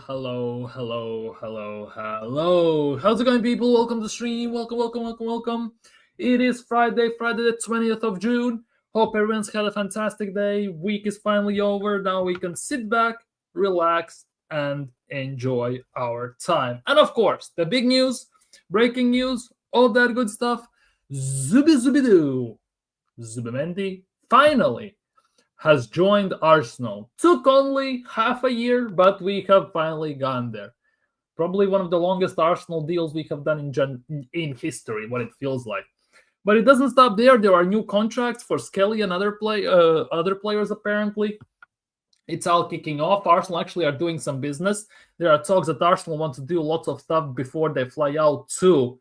hello. How's it going, people? Welcome to the stream. Welcome. It is Friday the 20th of June. Hope everyone's had a fantastic day. Week is finally over. Now we can sit back, relax, and enjoy our time. And of course, the big news, breaking news, all that good stuff. Zubimendi finally has joined Arsenal. Took only half a year, but we have finally gone there. Probably one of the longest Arsenal deals we have done in history, what it feels like. But it doesn't stop there. There are new contracts for Skelly and other players, apparently. It's all kicking off. Arsenal actually are doing some business. There are talks that Arsenal want to do lots of stuff before they fly out to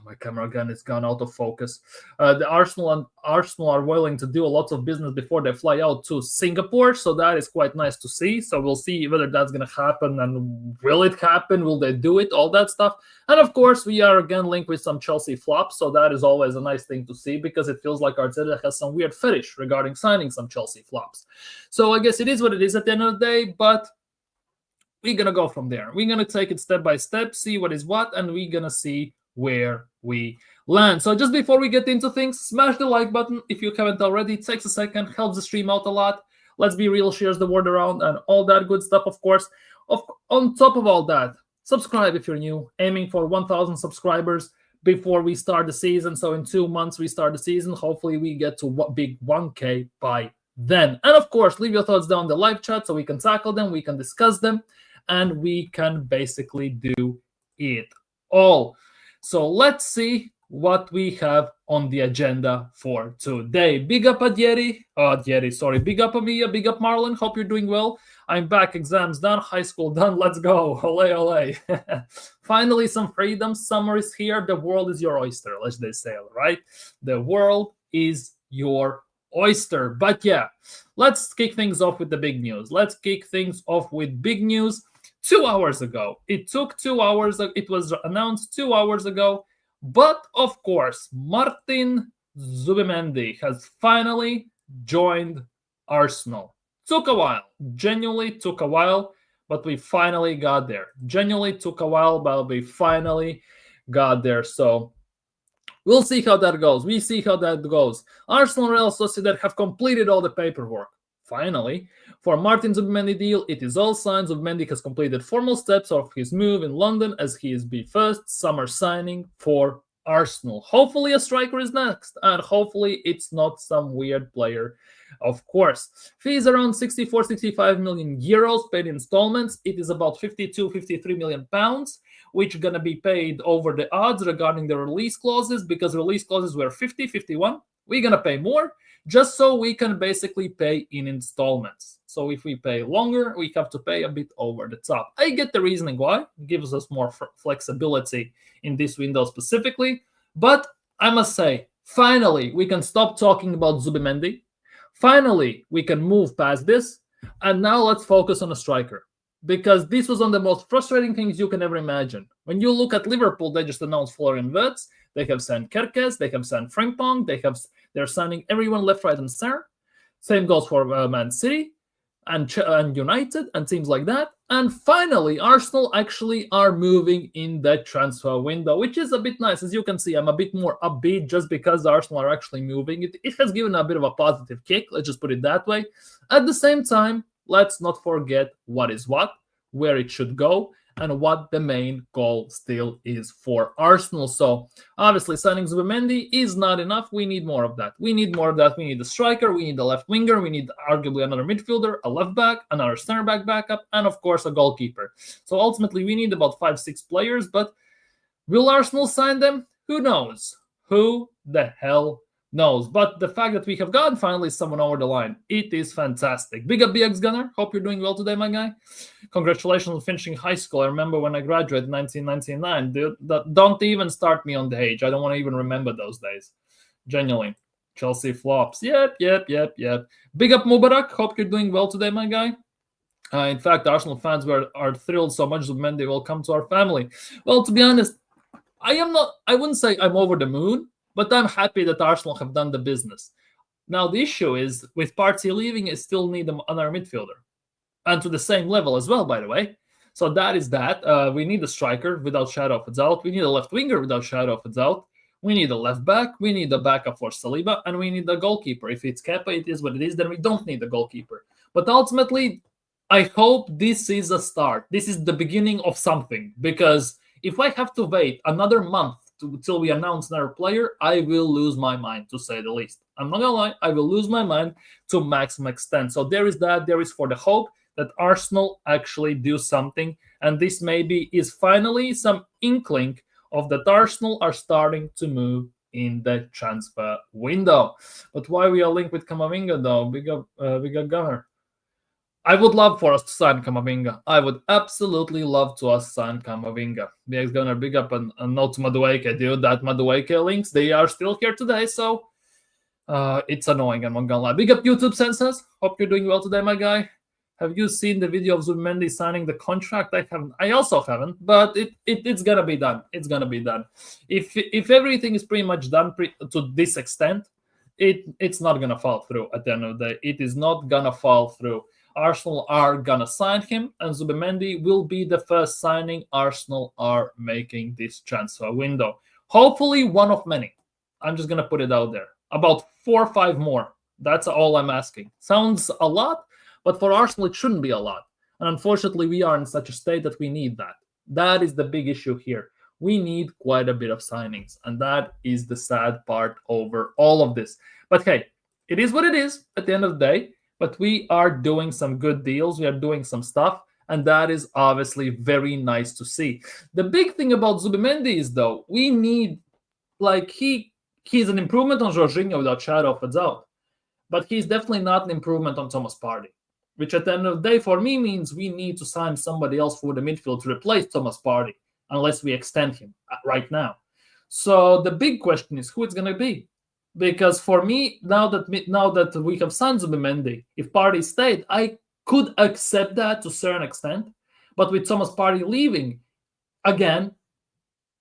my camera gun is gone out of focus. The Arsenal are willing to do a lot of business before they fly out to Singapore, so that is quite nice to see. So we'll see whether that's going to happen, and will it happen? Will they do it? All that stuff. And of course, we are again linked with some Chelsea flops, so that is always a nice thing to see because it feels like Arteta has some weird fetish regarding signing some Chelsea flops. So I guess it is what it is at the end of the day, but we're going to go from there. We're going to take it step by step, see what is what, and we're going to see where we land. So just before we get into things, smash the like button if you haven't already. It takes a second, helps the stream out a lot. Let's be real, shares the word around, and all that good stuff, of course. On top of all that, subscribe if you're new, aiming for 1,000 subscribers before we start the season. So in 2 months, we start the season. Hopefully we get to big 1K by then. And of course, leave your thoughts down in the live chat so we can tackle them, we can discuss them, and we can basically do it all. So let's see what we have on the agenda for today. Big up Big up Amia, big up Marlon. Hope you're doing well. I'm back. Exams done. High school done. Let's go. Ole. Finally, some freedom. Summer is here. The world is your oyster, let's say, right? The world is your oyster. But yeah, let's kick things off with the big news. 2 hours ago. It took 2 hours. It was announced 2 hours ago. But of course, Martín Zubimendi has finally joined Arsenal. Took a while. Genuinely took a while, but we finally got there. So we'll see how that goes. Arsenal and Real Sociedad have completed all the paperwork. Finally, for Martín Zubimendi deal, it is all signed. Zubimendi has completed formal steps of his move in London as he is the first summer signing for Arsenal. Hopefully a striker is next, and hopefully it's not some weird player, of course. Fees around 65 million euros paid in installments. It is about 53 million pounds, which are going to be paid over the odds regarding the release clauses, because release clauses were 51. We're going to pay more, just so we can basically pay in installments. So if we pay longer, we have to pay a bit over the top. I get the reasoning why. It gives us more flexibility in this window specifically. But I must say, finally, we can stop talking about Zubimendi. Finally, we can move past this. And now let's focus on a striker. Because this was one of the most frustrating things you can ever imagine. When you look at Liverpool, they just announced Florian Wirtz. They have signed Kerkez. They have signed Frimpong. They're signing everyone left, right, and center. Same goes for Man City and United and teams like that. And finally, Arsenal actually are moving in that transfer window, which is a bit nice. As you can see, I'm a bit more upbeat just because Arsenal are actually moving. It has given a bit of a positive kick. Let's just put it that way. At the same time, let's not forget what is what, where it should go, and what the main goal still is for Arsenal. So obviously signing Zubimendi is not enough. We need more of that. We need a striker. We need a left winger. We need arguably another midfielder, a left back, another center back backup, and of course a goalkeeper. So ultimately we need about 5-6 players, but will Arsenal sign them? Who knows? Who the hell knows? But the fact that we have gotten finally someone over the line, it is fantastic. Big up BX Gunner. Hope you're doing well today, my guy. Congratulations on finishing high school. I remember when I graduated in 1999. Dude, don't even start me on the age. I don't want to even remember those days. Genuinely. Chelsea flops. Yep. Big up Mubarak. Hope you're doing well today, my guy. In fact, Arsenal fans are thrilled so much that Mendy will come to our family. Well, to be honest, I wouldn't say I'm over the moon, but I'm happy that Arsenal have done the business. Now, the issue is, with Partey leaving, I still need another midfielder. and to the same level as well, by the way. So that is that. We need a striker without shadow of a doubt. We need a left winger without shadow of a doubt. We need a left back. We need a backup for Saliba, and we need a goalkeeper. If it's Kepa, it is what it is. Then we don't need a goalkeeper. But ultimately, I hope this is a start. This is the beginning of something. Because if I have to wait another month till we announce another player, I will lose my mind, to say the least. I'm not gonna lie, I will lose my mind to maximum extent. So there is that. There is for the hope that Arsenal actually do something, and this maybe is finally some inkling of that Arsenal are starting to move in the transfer window. But why we are linked with Camavinga though? We got Gunner. I would love for us to sign Camavinga. I would absolutely love to us sign Camavinga. BX Gunner, big up and note to Madueke, dude. That Madueke links, they are still here today, so it's annoying, I'm not gonna lie. Big up YouTube Senses. Hope you're doing well today, my guy. Have you seen the video of Zubimendi signing the contract? I haven't. I also haven't, but it's gonna be done. It's gonna be done. If everything is pretty much done to this extent, it's not gonna fall through at the end of the day. It is not gonna fall through. Arsenal are gonna sign him, and Zubimendi will be the first signing Arsenal are making this transfer window. Hopefully one of many. I'm just gonna put it out there. About 4 or 5 more. That's all I'm asking. Sounds a lot, but for Arsenal, it shouldn't be a lot. And unfortunately, we are in such a state that we need that. That is the big issue here. We need quite a bit of signings. And that is the sad part over all of this. But hey, it is what it is at the end of the day. But we are doing some good deals. We are doing some stuff. And that is obviously very nice to see. The big thing about Zubimendi is, though, we need, like, he's an improvement on Jorginho without shadow of a doubt. But he's definitely not an improvement on Thomas Partey, which at the end of the day, for me, means we need to sign somebody else for the midfield to replace Thomas Partey, unless we extend him right now. So the big question is who it's going to be. Because for me, now that we have signed Zubimendi, if Partey stayed, I could accept that to a certain extent. But with Thomas Partey leaving, again,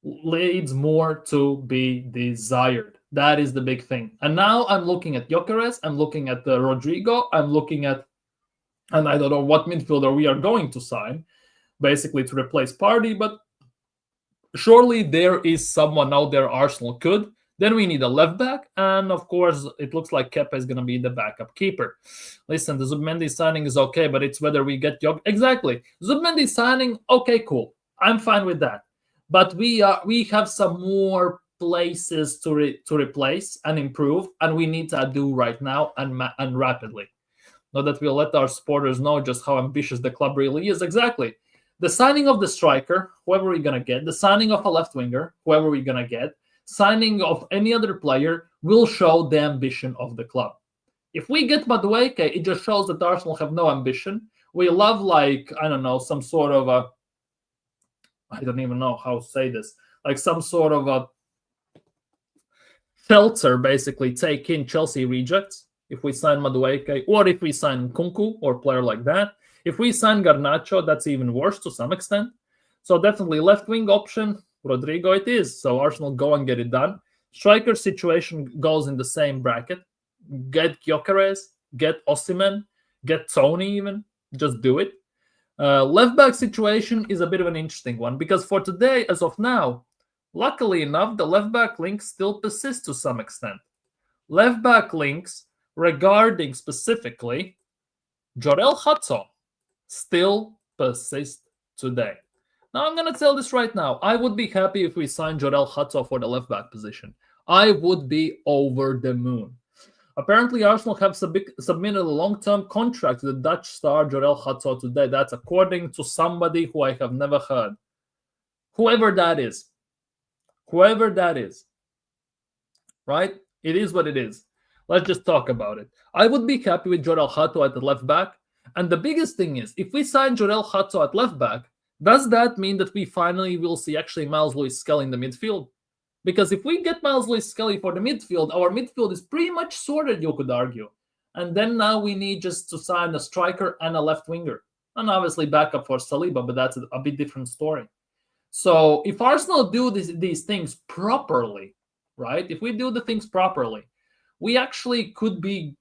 leads more to be desired. That is the big thing. And now I'm looking at Gyökeres, I'm looking at Rodrigo, I'm looking at, and I don't know what midfielder we are going to sign, basically to replace Partey, but surely there is someone out there Arsenal could. Then we need a left back, and of course, it looks like Kepa is going to be the backup keeper. Listen, the Zubimendi signing is okay, but it's whether we get exactly. Zubimendi signing, okay, cool. I'm fine with that. But we have some more places to replace and improve, and we need to do right now and rapidly. Not that we'll let our supporters know just how ambitious the club really is. Exactly. The signing of the striker, whoever we're going to get, the signing of a left winger, whoever we're going to get, signing of any other player will show the ambition of the club. If we get Madueke, it just shows that Arsenal have no ambition. We love, like, I don't know, some sort of a, I don't even know how to say this, like some sort of a shelter, basically, take in Chelsea rejects if we sign Madueke, or if we sign Kunku or a player like that. If we sign Garnacho, that's even worse to some extent. So definitely left wing option, Rodrigo it is. So Arsenal go and get it done. Striker situation goes in the same bracket. Get Gyökeres, get Osimhen, get Tony even. Just do it. Left back situation is a bit of an interesting one because for today, as of now, luckily enough, the left back links still persist to some extent. Left back links regarding specifically Jorrel Hato still persist today. Now, I'm going to tell this right now. I would be happy if we signed Jorrel Hato for the left back position. I would be over the moon. Apparently, Arsenal have submitted a long-term contract to the Dutch star Jorrel Hato today. That's according to somebody who I have never heard. Whoever that is. Whoever that is. Right? It is what it is. Let's just talk about it. I would be happy with Jorrel Hato at the left back. And the biggest thing is, if we sign Jorrel Hato at left back, does that mean that we finally will see actually Miles Lewis-Skelly in the midfield? Because if we get Miles Lewis-Skelly for the midfield, our midfield is pretty much sorted, you could argue. And then now we need just to sign a striker and a left winger. And obviously backup for Saliba, but that's a bit different story. So if Arsenal do these things properly, right? If we do the things properly, we actually could be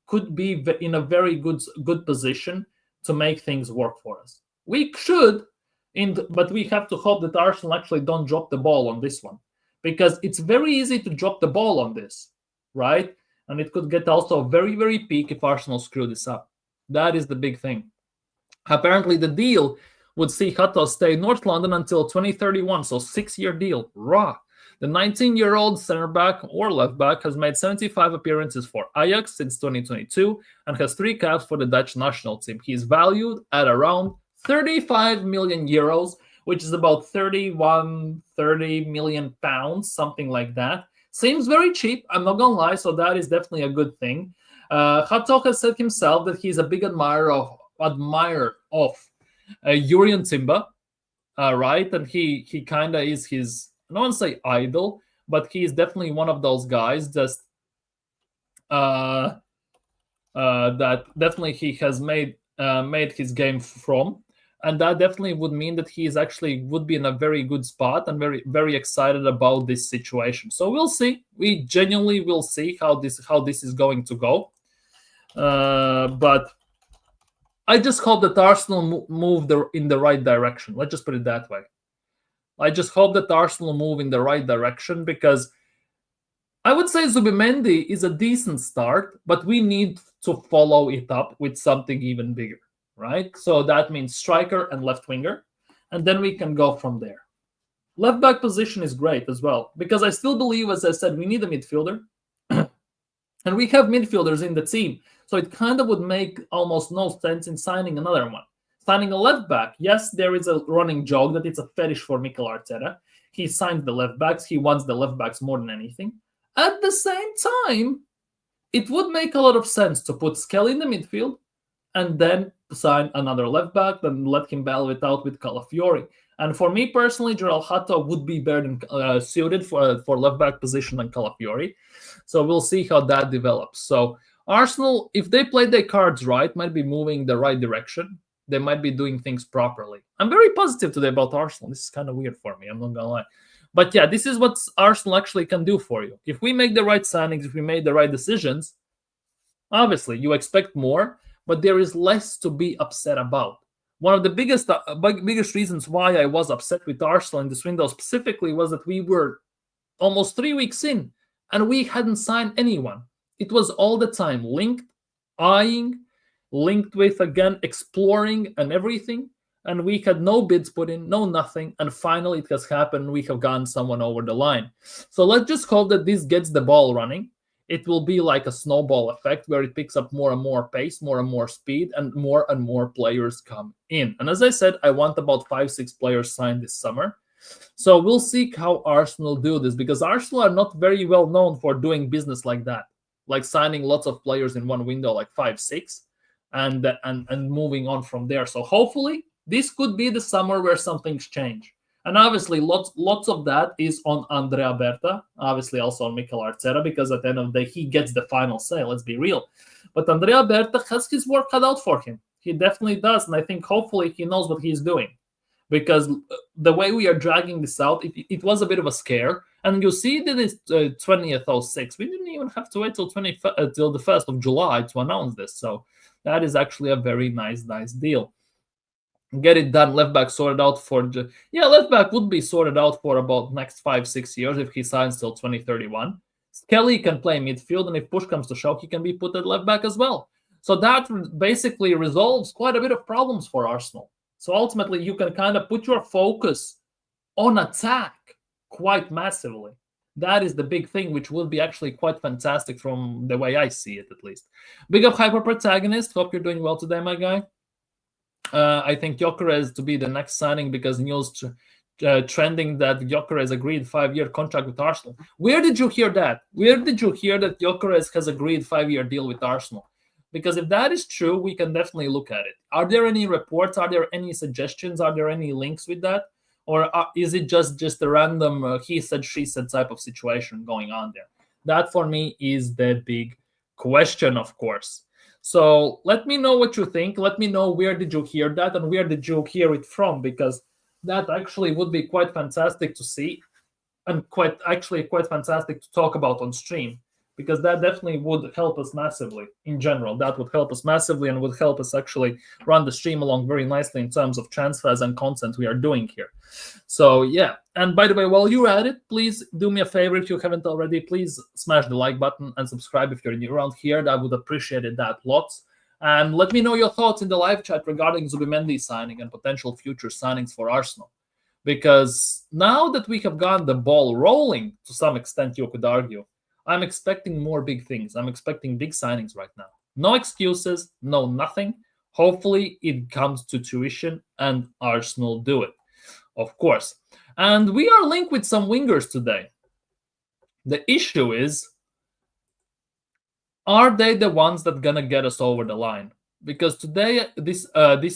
in a very good position to make things work for us. We should, but we have to hope that Arsenal actually don't drop the ball on this one, because it's very easy to drop the ball on this, right? And it could get also very, very peak if Arsenal screw this up. That is the big thing. Apparently, the deal would see Hato stay in North London until 2031, so 6-year deal. Raw. The 19-year-old center back or left back has made 75 appearances for Ajax since 2022 and has 3 caps for the Dutch national team. He is valued at around 35 million euros, which is about 30 million pounds, something like that. Seems very cheap, I'm not gonna lie, so that is definitely a good thing. Hato has said himself that he's a big admirer of Jurriën Timber, right? And he kind of is his, I don't want to say idol, but he is definitely one of those guys that definitely he has made his game from, and that definitely would mean that he is actually would be in a very good spot and very, very excited about this situation. So we'll see. We genuinely will see how this is going to go. But I just hope that Arsenal move in the right direction. Let's just put it that way. I just hope that Arsenal move in the right direction, because I would say Zubimendi is a decent start, but we need to follow it up with something even bigger, right? So that means striker and left winger, and then we can go from there. Left back position is great as well, because I still believe, as I said, we need a midfielder. And we have midfielders in the team, so it kind of would make almost no sense in signing another one. Signing a left back, yes, there is a running joke that it's a fetish for Mikel Arteta. He signed the left backs. He wants the left backs more than anything. At the same time, it would make a lot of sense to put Skelly in the midfield and then sign another left back, then let him battle it out with Calafiori. And for me personally, Jorrel Hato would be better than, suited for left back position than Calafiori. So we'll see how that develops. So Arsenal, if they play their cards right, might be moving in the right direction. They might be doing things properly. I'm very positive today about Arsenal. This is kind of weird for me, I'm not gonna lie. But yeah, this is what Arsenal actually can do for you. If we make the right signings, if we made the right decisions, obviously you expect more, but there is less to be upset about. One of the biggest reasons why I was upset with Arsenal in this window specifically was that we were almost 3 weeks in and we hadn't signed anyone. It was all the time linked, eyeing, linked with, again, exploring and everything. And we had no bids put in, no nothing. And finally it has happened. We have gotten someone over the line. So let's just hope that this gets the ball running. It will be like a snowball effect where it picks up more and more pace, more and more speed, and more players come in. And as I said, I want about 5-6 players signed this summer. So we'll see how Arsenal do this, because Arsenal are not very well known for doing business like that, like signing lots of players in one window, like 5-6, and moving on from there. So hopefully this could be the summer where some things change. And obviously, lots of that is on Andrea Berta, obviously also on Mikel Arteta, because at the end of the day, he gets the final say, let's be real. But Andrea Berta has his work cut out for him. He definitely does, and I think hopefully he knows what he's doing. Because the way we are dragging this out, it was a bit of a scare. And you see that it's 20th 06. We didn't even have to wait till the 1st of July to announce this. So that is actually a very nice deal. Get it done. Left back sorted out left back would be sorted out for about next 5-6 years if he signs till 2031. Skelly can play midfield, and if push comes to shove, he can be put at left back as well. So that basically resolves quite a bit of problems for Arsenal. So ultimately, you can kind of put your focus on attack quite massively. That is the big thing, which will be actually quite fantastic from the way I see it, at least. Big up Hyper Protagonist. Hope you're doing well today, my guy. I think Gyökeres to be the next signing, because news trending that Gyökeres agreed 5-year contract with Arsenal. Where did you hear that? Where did you hear that Gyökeres has agreed 5-year deal with Arsenal? Because if that is true, we can definitely look at it. Are there any reports? Are there any suggestions? Are there any links with that? Or is it just a random he said, she said type of situation going on there? That for me is the big question, of course. So let me know what you think. Let me know where did you hear that and where did you hear it from, because that actually would be quite fantastic to see and quite fantastic to talk about on stream. because that definitely would help us massively in general. That would help us massively and would help us actually run the stream along very nicely in terms of transfers and content we are doing here. So yeah, and by the way, while you're at it, please do me a favor if you haven't already. Please smash the like button and subscribe if you're new around here. I would appreciate it that lots. And let me know your thoughts in the live chat regarding Zubimendi signing and potential future signings for Arsenal. Because now that we have gotten the ball rolling to some extent, you could argue, I'm expecting more big things. I'm expecting big signings right now. No excuses, no nothing. Hopefully it comes to tuition and Arsenal do it, of course. And we are linked with some wingers today. The issue is, are they the ones that gonna get us over the line? Because today this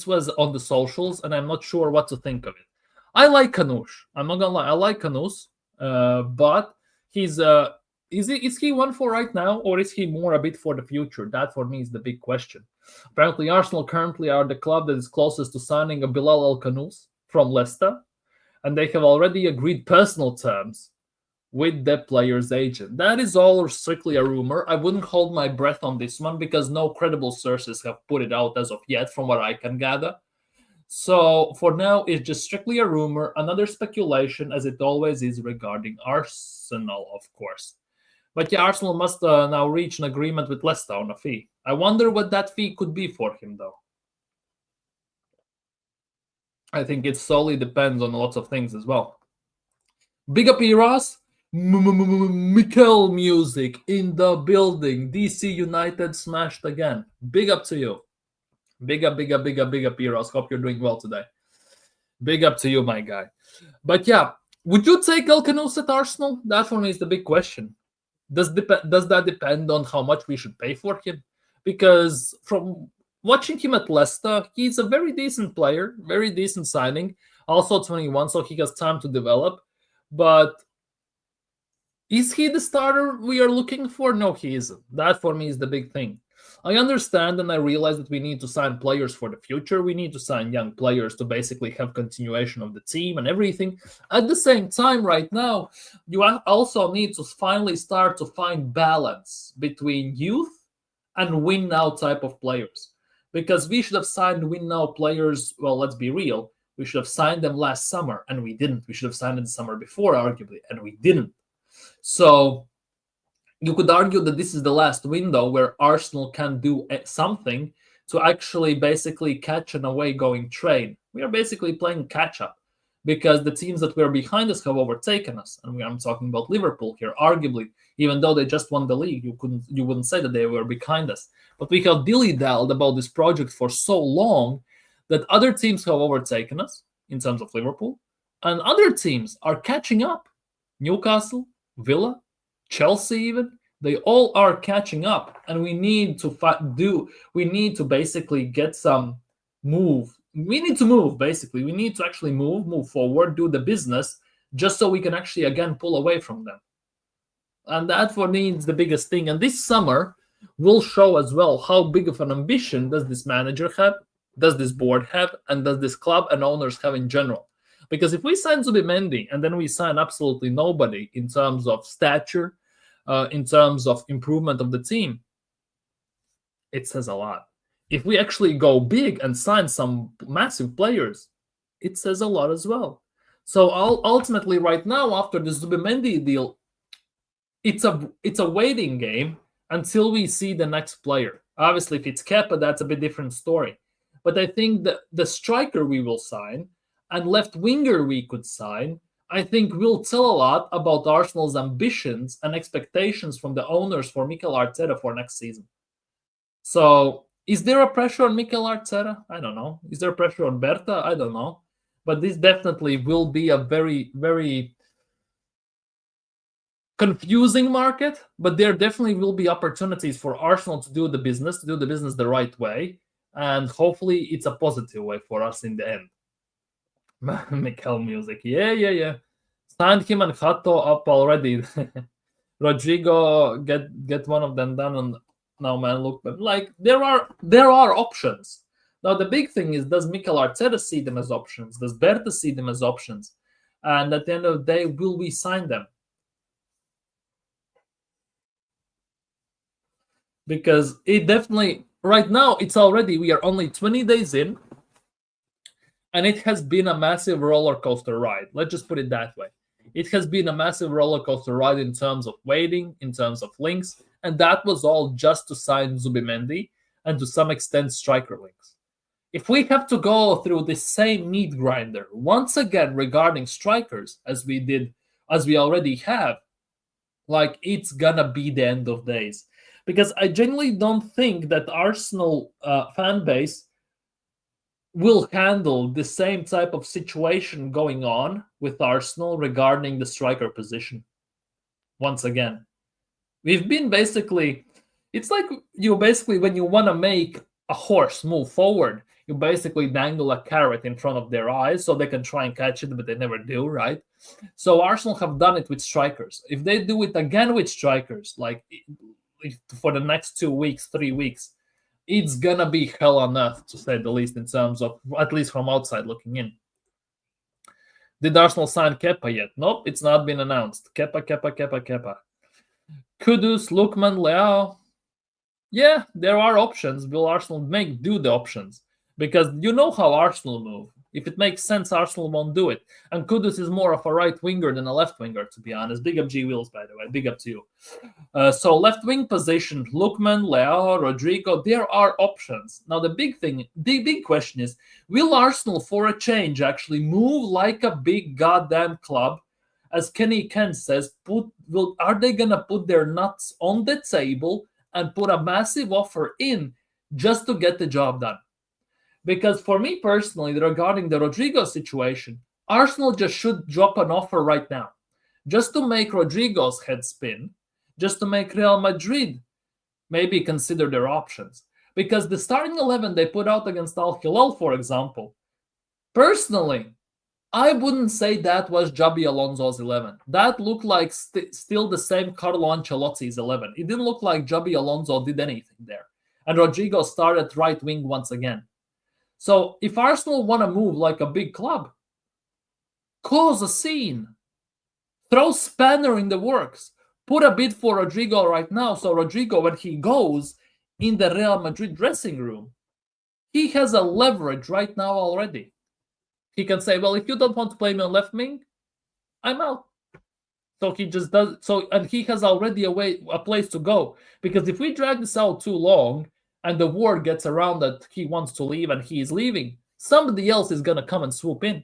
was on the socials, and I'm not sure what to think of it. I like Kanush. I'm not gonna lie. I like Kanush, but he's is he one for right now, or is he more a bit for the future? That for me is the big question. Apparently, Arsenal currently are the club that is closest to signing a Bilal El Kanous from Leicester, and they have already agreed personal terms with the player's agent. That is all strictly a rumor. I wouldn't hold my breath on this one because no credible sources have put it out as of yet, from what I can gather. So for now, it's just strictly a rumor, another speculation, as it always is regarding Arsenal, of course. But yeah, Arsenal must now reach an agreement with Leicester on a fee. I wonder what that fee could be for him, though. I think it solely depends on lots of things as well. Big up, Eros. Mikel music in the building. DC United smashed again. Big up to you. Big up, Eros. Hope you're doing well today. Big up to you, my guy. But yeah, would you take El Kanous at Arsenal? That for me is the big question. Does that depend on how much we should pay for him? Because from watching him at Leicester, he's a very decent player, very decent signing. Also 21, so he has time to develop. But is he the starter we are looking for? No, he isn't. That for me is the big thing. I understand and I realize that we need to sign players for the future. We need to sign young players to basically have continuation of the team and everything. At the same time, right now, you also need to finally start to find balance between youth and win now type of players. Because we should have signed win now players, well, let's be real. We should have signed them last summer and we didn't. We should have signed them the summer before, arguably, and we didn't. So you could argue that this is the last window where Arsenal can do something to actually basically catch an away-going train. We are basically playing catch-up because the teams that were behind us have overtaken us. And I'm talking about Liverpool here, arguably, even though they just won the league, you wouldn't say that they were behind us. But we have dilly-dalled about this project for so long that other teams have overtaken us in terms of Liverpool, and other teams are catching up. Newcastle, Villa, Chelsea, even they all are catching up, and we need to basically get some move. We need to move, basically. We need to actually move forward, do the business, just so we can actually again pull away from them. And that for me is the biggest thing. And this summer will show as well how big of an ambition does this manager have, does this board have, and does this club and owners have in general. Because if we sign Zubimendi and then we sign absolutely nobody in terms of stature, in terms of improvement of the team, it says a lot. If we actually go big and sign some massive players, it says a lot as well. So ultimately, right now, after the Zubimendi deal, it's a waiting game until we see the next player. Obviously, if it's Kepa, that's a bit different story. But I think that the striker we will sign and left winger we could sign, I think will tell a lot about Arsenal's ambitions and expectations from the owners for Mikel Arteta for next season. So is there a pressure on Mikel Arteta? I don't know. Is there pressure on Berta? I don't know. But this definitely will be a very, very confusing market. But there definitely will be opportunities for Arsenal to do the business the right way. And hopefully it's a positive way for us in the end. Mikel music. Yeah. Signed him and Hato up already. Rodrigo, get one of them done. And now, man, look, but like there are options. Now the big thing is, does Mikel Arteta see them as options? Does Berta see them as options? And at the end of the day, will we sign them? because it definitely, right now, we are only 20 days in, and it has been a massive roller coaster ride. Let's just put it that way. It has been a massive roller coaster ride in terms of waiting, in terms of links, and that was all just to sign Zubimendi and to some extent striker links. If we have to go through the same meat grinder once again regarding strikers as we already have, like, it's gonna be the end of days. Because I genuinely don't think that Arsenal fan base will handle the same type of situation going on with Arsenal regarding the striker position. Once again, we've been basically, it's like you basically, when you want to make a horse move forward, you basically dangle a carrot in front of their eyes so they can try and catch it, but they never do, right? So Arsenal have done it with strikers. If they do it again with strikers, like for the next 2 weeks, 3 weeks, it's gonna be hell on earth, to say the least, in terms of, at least from outside looking in. Did Arsenal sign Kepa yet? Nope, it's not been announced. Kepa. Kudus, Lookman, Leao. Yeah, there are options. Will Arsenal do the options? Because you know how Arsenal move. If it makes sense, Arsenal won't do it. And Kudus is more of a right winger than a left winger, to be honest. Big up G Wheels, by the way. Big up to you. So left wing position, Lookman, Leao, Rodrigo, there are options. Now the big question is, will Arsenal, for a change, actually move like a big goddamn club? As Kenny Kent says, are they going to put their nuts on the table and put a massive offer in just to get the job done? Because for me personally, regarding the Rodrigo situation, Arsenal just should drop an offer right now, just to make Rodrigo's head spin, just to make Real Madrid maybe consider their options. Because the starting 11 they put out against Al Hilal, for example, personally, I wouldn't say that was Xabi Alonso's 11. That looked like still the same Carlo Ancelotti's 11. It didn't look like Xabi Alonso did anything there. And Rodrigo started right wing once again. So if Arsenal want to move like a big club, cause a scene, throw spanner in the works, put a bid for Rodrigo right now. So Rodrigo, when he goes in the Real Madrid dressing room, he has a leverage right now already. He can say, well, if you don't want to play me on left wing, I'm out. So he just does so, and he has already a place to go. Because if we drag this out too long and the word gets around that he wants to leave and he is leaving, somebody else is gonna come and swoop in.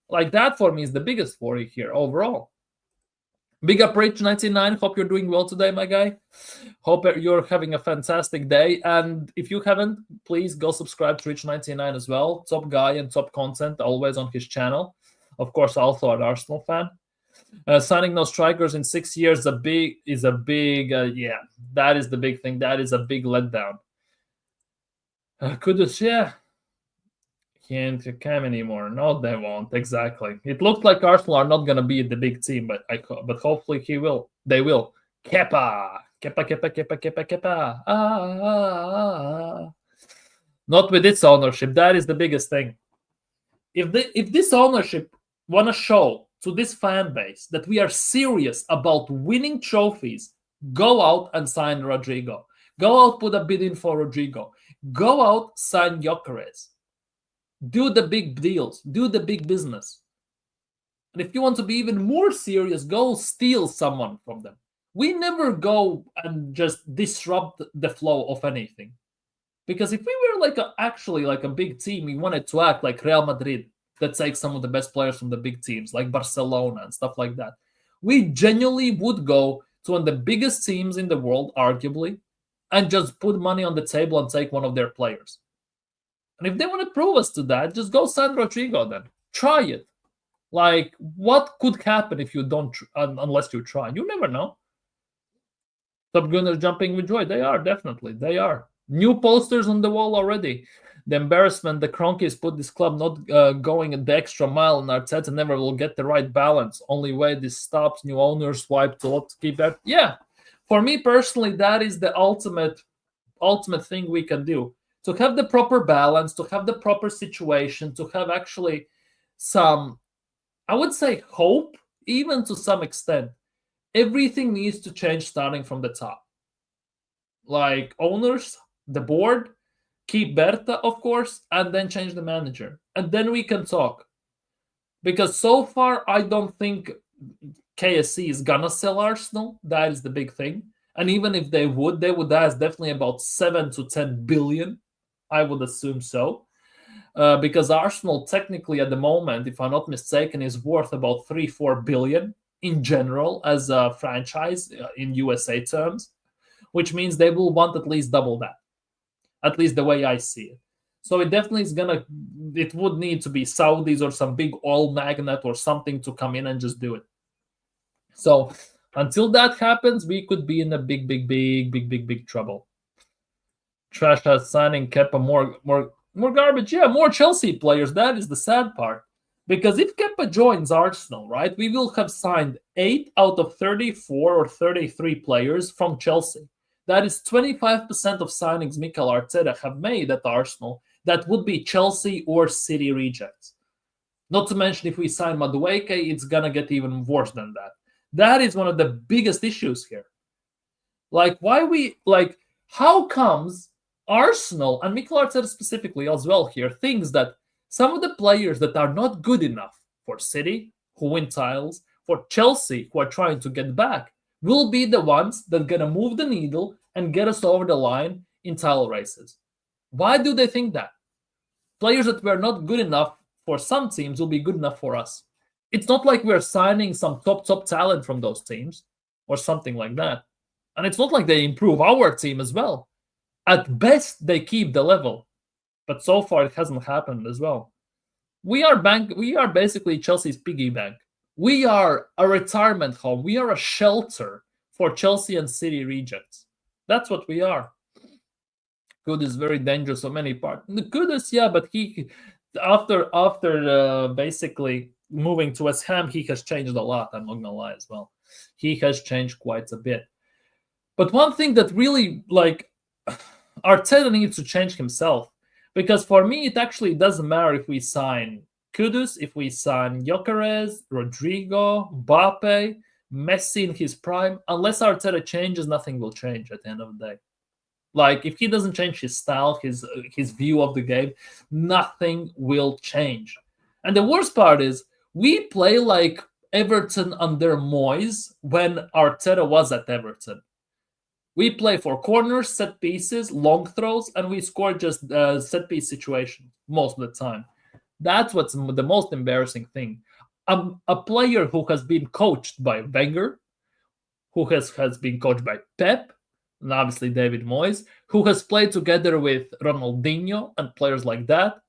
Like, that for me is the biggest worry here overall. Big up Rich 99. Hope you're doing well today, my guy. Hope you're having a fantastic day. And if you haven't, please go subscribe to Rich 99 as well. Top guy and top content always on his channel. Of course, also an Arsenal fan. Signing no strikers in 6 years is a big yeah. That is the big thing. That is a big letdown. Kudus, yeah. Can't come anymore. No, they won't. Exactly. It looks like Arsenal are not going to be the big team, but hopefully they will. Kepa. Not with its ownership. That is the biggest thing. If this ownership want to show to this fan base that we are serious about winning trophies, go out and sign Rodrigo. Go out, put a bid in for Rodrigo. Go out, sign Gyökeres. Do the big deals. Do the big business. And if you want to be even more serious, go steal someone from them. We never go and just disrupt the flow of anything. Because if we were actually like a big team, we wanted to act like Real Madrid, that takes some of the best players from the big teams, like Barcelona and stuff like that. We genuinely would go to one of the biggest teams in the world, arguably, and just put money on the table and take one of their players. And if they want to prove us to that, just go sign Rodrigo then. Try it. Like, what could happen if you don't, unless you try? You never know. Top Gunners jumping with joy. They are, definitely. They are. New posters on the wall already. The embarrassment, the Cronkies put this club not going the extra mile, and Arteta never will get the right balance. Only way this stops, new owners swipe to keep that. Yeah. For me personally, that is the ultimate thing we can do. To have the proper balance, to have the proper situation, to have actually some, I would say, hope, even to some extent. Everything needs to change starting from the top. like owners, the board, keep Berta, of course, and then change the manager. And then we can talk. Because so far, I don't think KSC is gonna sell Arsenal. That is the big thing. And even if they would ask definitely about 7 to 10 billion. I would assume so. Because Arsenal, technically at the moment, if I'm not mistaken, is worth about 3-4 billion in general as a franchise in USA terms, which means they will want at least double that, at least the way I see it. So it definitely is it would need to be Saudis or some big oil magnate or something to come in and just do it. So until that happens, we could be in a big trouble. Trash has signing Kepa more garbage. Yeah, more Chelsea players. That is the sad part. Because if Kepa joins Arsenal, right, we will have signed 8 out of 34 or 33 players from Chelsea. That is 25% of signings Mikel Arteta have made at Arsenal that would be Chelsea or City rejects. Not to mention if we sign Madueke, it's going to get even worse than that. That is one of the biggest issues here. How comes Arsenal, and Mikel Arteta specifically as well here, thinks that some of the players that are not good enough for City, who win titles, for Chelsea, who are trying to get back, will be the ones that are going to move the needle and get us over the line in title races. Why do they think that? Players that were not good enough for some teams will be good enough for us. It's not like we're signing some top talent from those teams or something like that. And it's not like they improve our team as well. At best, they keep the level. But so far, it hasn't happened as well. We are basically Chelsea's piggy bank. We are a retirement home. We are a shelter for Chelsea and City rejects. That's what we are. Good is very dangerous on many parts. The Kudus, yeah, but he after basically moving to West Ham, he has changed a lot. I'm not gonna lie as well. He has changed quite a bit. But one thing that really Arteta needs to change himself, because for me it actually doesn't matter if we sign Kudus, if we sign Gyökeres, Rodrigo, Mbappe, Messi in his prime. Unless Arteta changes, nothing will change at the end of the day. Like, if he doesn't change his style, his view of the game, nothing will change. And the worst part is, we play like Everton under Moyes when Arteta was at Everton. We play for corners, set pieces, long throws, and we score just set piece situations most of the time. That's what's the most embarrassing thing. A player who has been coached by Wenger, who has been coached by Pep, and obviously David Moyes, who has played together with Ronaldinho and players like that,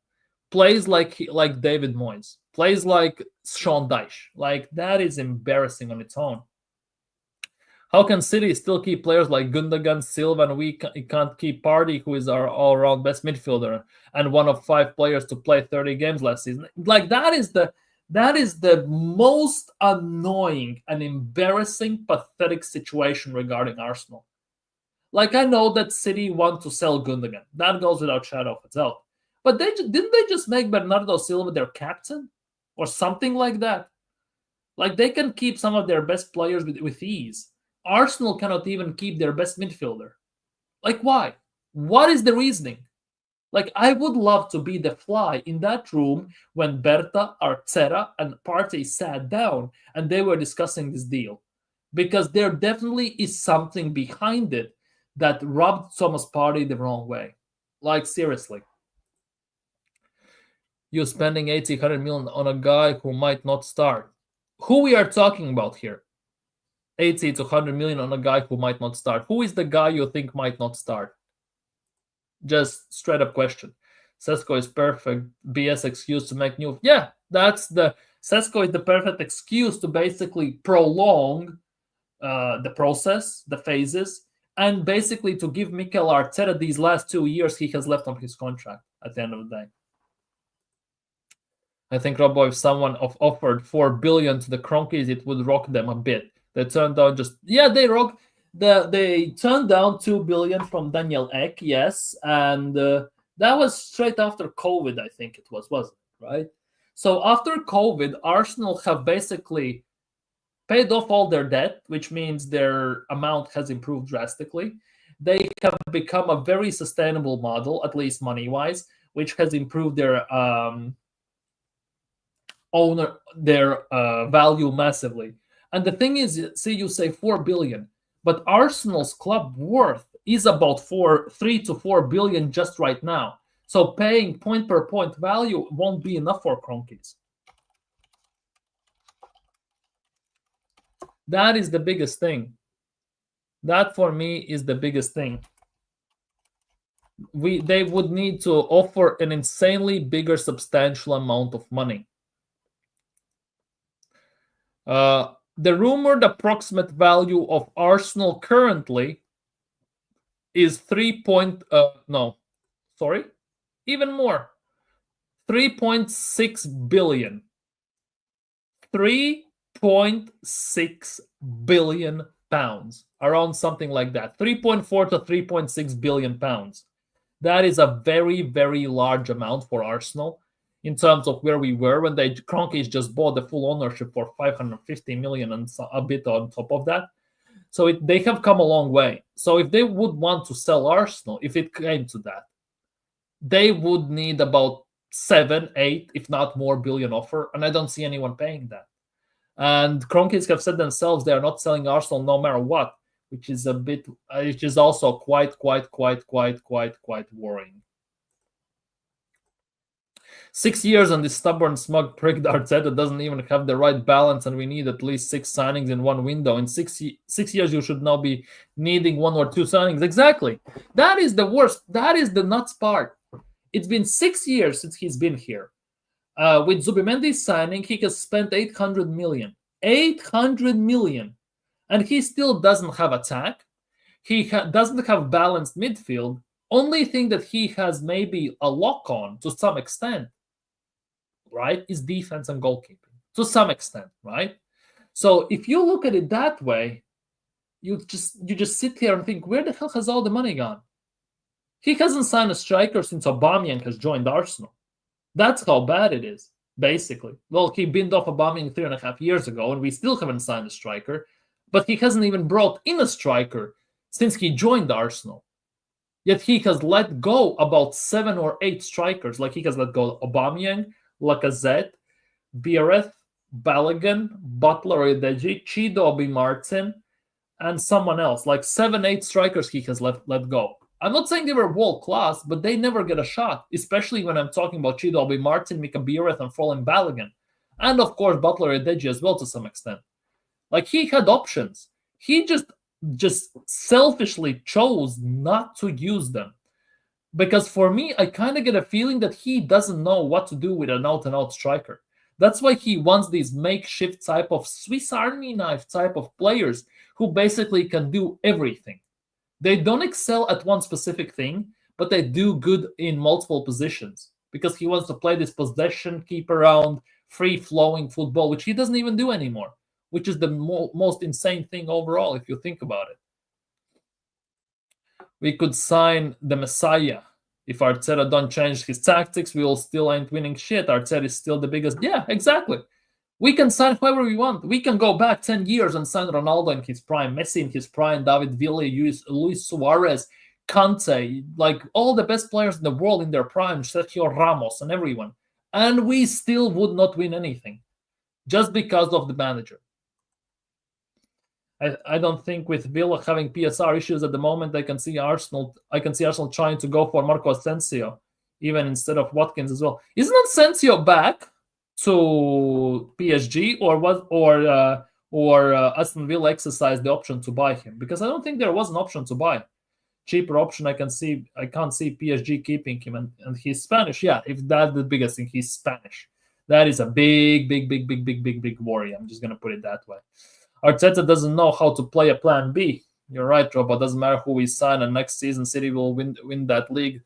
plays like David Moyes, plays like Sean Dyche. Like, that is embarrassing on its own. How can City still keep players like Gundogan, Silva, and we can't keep Partey, who is our all-around best midfielder and one of 5 players to play 30 games last season? Like, that is the most annoying and embarrassing, pathetic situation regarding Arsenal. Like, I know that City want to sell Gundogan. That goes without shadow of a doubt. But didn't they just make Bernardo Silva their captain? Or something like that? Like, they can keep some of their best players with ease. Arsenal cannot even keep their best midfielder. Like, why? What is the reasoning? Like, I would love to be the fly in that room when Berta, Arteta, and Partey sat down and they were discussing this deal. Because there definitely is something behind it that rubbed Thomas Partey the wrong way. Like, seriously. You're spending 100 million on a guy who might not start. Who we are talking about here? 80 to 100 million on a guy who might not start. Who is the guy you think might not start? Just straight up question. Sesko is perfect BS excuse to make new. Yeah, Sesko is the perfect excuse to basically prolong the process, the phases, and basically to give Mikel Arteta these last 2 years he has left on his contract at the end of the day. I think, Robo, if someone offered 4 billion to the Cronkies, it would rock them a bit. They turned down they turned down 2 billion from Daniel Ek, yes, and that was straight after COVID, I think it wasn't it, right? So after COVID, Arsenal have basically paid off all their debt, which means their amount has improved drastically. they have become a very sustainable model, at least money-wise, which has improved their value massively. And the thing is, see, you say 4 billion, but Arsenal's club worth is about 3 to 4 billion just right now. So paying point per point value won't be enough for Kroenkes. That is the biggest thing. That for me is the biggest thing. They would need to offer an insanely bigger, substantial amount of money. The rumored approximate value of Arsenal currently is even more. 3.6 billion. 3.6 billion pounds. Around something like that. 3.4 to 3.6 billion pounds. That is a very, very large amount for Arsenal in terms of where we were when Kroenkes just bought the full ownership for 550 million and a bit on top of that. So they have come a long way. So if they would want to sell Arsenal, if it came to that, they would need about 7, 8, if not more billion offer, and I don't see anyone paying that. And Kroenkes have said themselves they are not selling Arsenal no matter what, which is also quite worrying. 6 years and this stubborn, smug prick Arteta doesn't even have the right balance, and we need at least 6 signings in one window. In 6 years, you should now be needing 1 or 2 signings. Exactly. That is the worst. That is the nuts part. It's been 6 years since he's been here. With Zubimendi's signing, he has spent 800 million. 800 million. And he still doesn't have attack. He doesn't have balanced midfield. Only thing that he has maybe a lock on to some extent, right, is defense and goalkeeping. To some extent, right? So if you look at it that way, you just sit here and think, where the hell has all the money gone? He hasn't signed a striker since Aubameyang has joined Arsenal. That's how bad it is, basically. Well, he binned off Aubameyang 3.5 years ago, and we still haven't signed a striker. But he hasn't even brought in a striker since he joined Arsenal. Yet he has let go about 7 or 8 strikers. Like he has let go Aubameyang, Lacazette, Biereth, Balogun, Butler, Odeji, Chido Obi Martin, and someone else. Like 7, 8 strikers he has let go. I'm not saying they were world class, but they never get a shot, especially when I'm talking about Chido Obi Martin, Mika Biereth, and Frolan Balogun. And of course, Butler Odeji as well to some extent. Like he had options. He just selfishly chose not to use them. Because for me, I kind of get a feeling that he doesn't know what to do with an out-and-out striker. That's why he wants these makeshift type of Swiss Army knife type of players who basically can do everything. They don't excel at one specific thing, but they do good in multiple positions. Because he wants to play this possession, keep around, free-flowing football, which he doesn't even do anymore. Which is the most insane thing overall, if you think about it. We could sign the Messiah. If Arteta don't change his tactics, we will still ain't winning shit. Arteta is still the biggest. Yeah, exactly. We can sign whoever we want. We can go back 10 years and sign Ronaldo in his prime, Messi in his prime, David Villa, Luis Suarez, Kante, like all the best players in the world in their prime, Sergio Ramos and everyone. And we still would not win anything just because of the manager. I don't think with Villa having PSR issues at the moment, I can see Arsenal trying to go for Marco Asensio, even instead of Watkins as well. Isn't Asensio back to PSG, or Aston Villa exercised the option to buy him? Because I don't think there was an option to buy. Cheaper option, I can't see PSG keeping him, and he's Spanish. Yeah, if that's the biggest thing, he's Spanish. That is a big worry. I'm just gonna put it that way. Arteta doesn't know how to play a plan B. You're right, Rob. It doesn't matter who we sign, and next season City will win that league.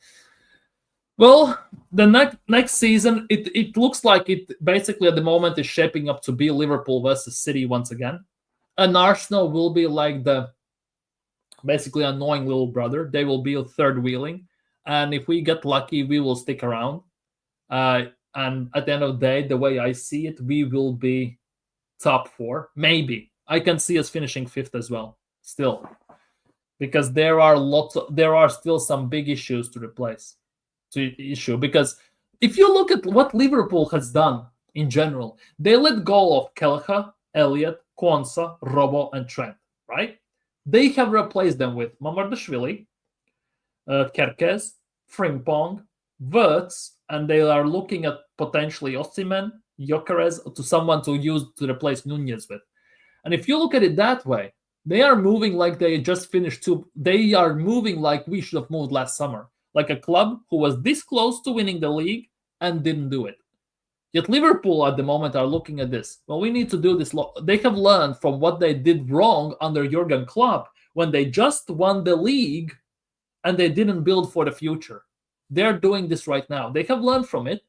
Well, the next season, it looks like it basically at the moment is shaping up to be Liverpool versus City once again. And Arsenal will be like the basically annoying little brother. They will be third wheeling. And if we get lucky, we will stick around. And at the end of the day, the way I see it, we will be top 4. Maybe. I can see us finishing 5th as well, still. because there are still some big issues to replace, because if you look at what Liverpool has done in general, they let go of Kelleher, Elliott, Kwanzaa, Robo, and Trent, right? They have replaced them with Mamardashvili, Kerkez, Frimpong, Wirtz, and they are looking at potentially Osimhen, Gyökeres, to someone to use to replace Nunez with. And if you look at it that way, they are moving like they just finished they are moving like we should have moved last summer, like a club who was this close to winning the league and didn't do it. Yet Liverpool at the moment are looking at this. Well, we need to do this. They have learned from what they did wrong under Jurgen Klopp when they just won the league and they didn't build for the future. They're doing this right now. They have learned from it,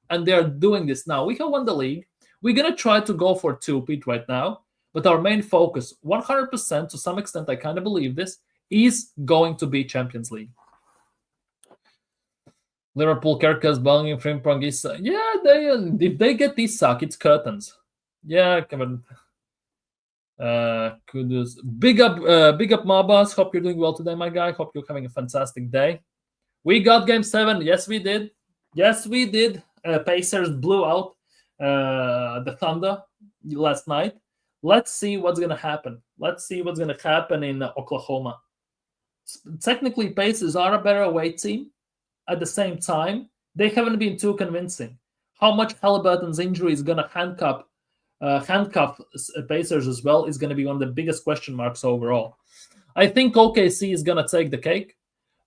and they're doing this now. We have won the league. We're going to try to go for two-peat right now, but our main focus, 100%, to some extent, I kind of believe this, is going to be Champions League. Liverpool, Kerkez, Bellingham, Frimpong, Issa. Yeah, if they get Isak, it's curtains. Yeah, come on. Kudus. Big up Mabas. Hope you're doing well today, my guy. Hope you're having a fantastic day. We got Game 7. Yes, we did. Pacers blew out the Thunder last night. Let's see what's going to happen. Let's see what's going to happen in Oklahoma. Technically, Pacers are a better away team. At the same time, they haven't been too convincing. How much Halliburton's injury is going to handcuff Pacers as well is going to be one of the biggest question marks overall. I think OKC is going to take the cake,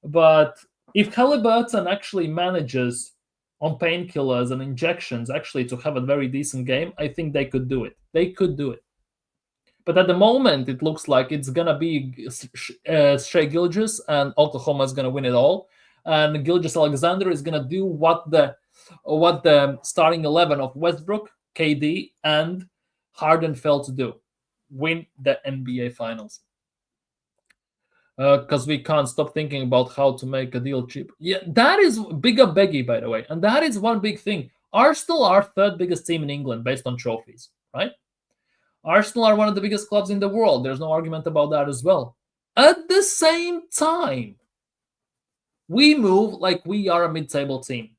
but if Halliburton actually manages on painkillers and injections actually to have a very decent game, I think they could do it. But at the moment, it looks like it's going to be Shai Gilgeous and Oklahoma is going to win it all. And Gilgeous-Alexander is going to do what the starting 11 of Westbrook, KD, and Harden failed to do: win the NBA Finals. Because we can't stop thinking about how to make a deal cheap. Yeah, that is big up Beggy, by the way. And that is one big thing. Arsenal are third biggest team in England based on trophies, right? Arsenal are one of the biggest clubs in the world. There's no argument about that as well. At the same time, we move like we are a mid-table team.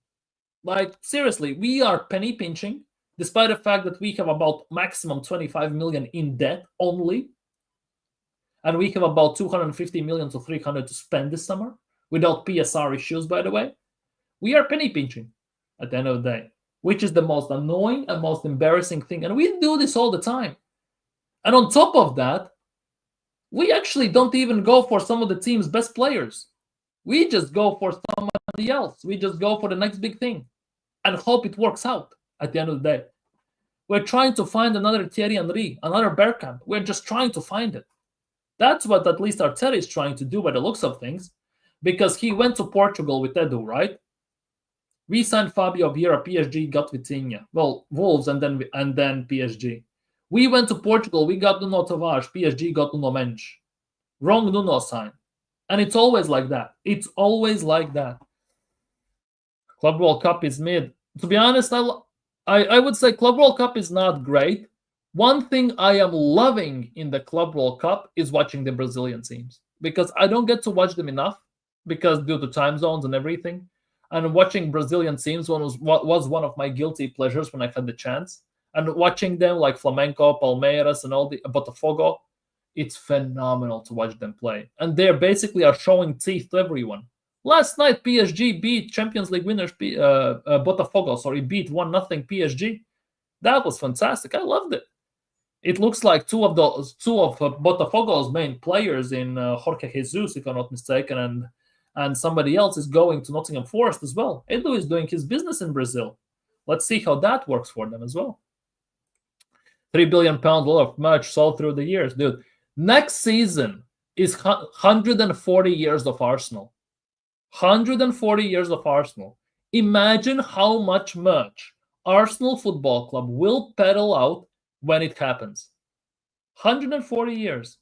Like, seriously, we are penny pinching, despite the fact that we have about maximum 25 million in debt only. And we have about 250 million to 300 to spend this summer, without PSR issues, by the way. We are penny pinching at the end of the day, which is the most annoying and most embarrassing thing. And we do this all the time. And on top of that, we actually don't even go for some of the team's best players. We just go for somebody else. We just go for the next big thing and hope it works out at the end of the day. We're trying to find another Thierry Henry, another Bergkamp. We're just trying to find it. That's what at least Arteta is trying to do by the looks of things, because he went to Portugal with Edu, right? We signed Fabio Vieira, PSG got Vitinha. Well, Wolves and then PSG. We went to Portugal, we got Nuno Tavares, PSG got Nuno Mendes. Wrong Nuno sign. And it's always like that. Club World Cup is mid. To be honest, I would say Club World Cup is not great. One thing I am loving in the Club World Cup is watching the Brazilian teams, because I don't get to watch them enough, because due to time zones and everything. And watching Brazilian teams was one of my guilty pleasures when I had the chance. And watching them like Flamengo, Palmeiras, and all the Botafogo, it's phenomenal to watch them play. And they basically are showing teeth to everyone. Last night, PSG beat Champions League winners Botafogo. Beat 1-0 PSG. That was fantastic. I loved it. It looks like two of Botafogo's main players in Jorge Jesus, if I'm not mistaken, and somebody else is going to Nottingham Forest as well. Edu is doing his business in Brazil. Let's see how that works for them as well. £3 billion worth of merch sold through the years, dude. Next season is 140 years of Arsenal. 140 years of Arsenal. Imagine how much merch Arsenal Football Club will peddle out when it happens. 140 years.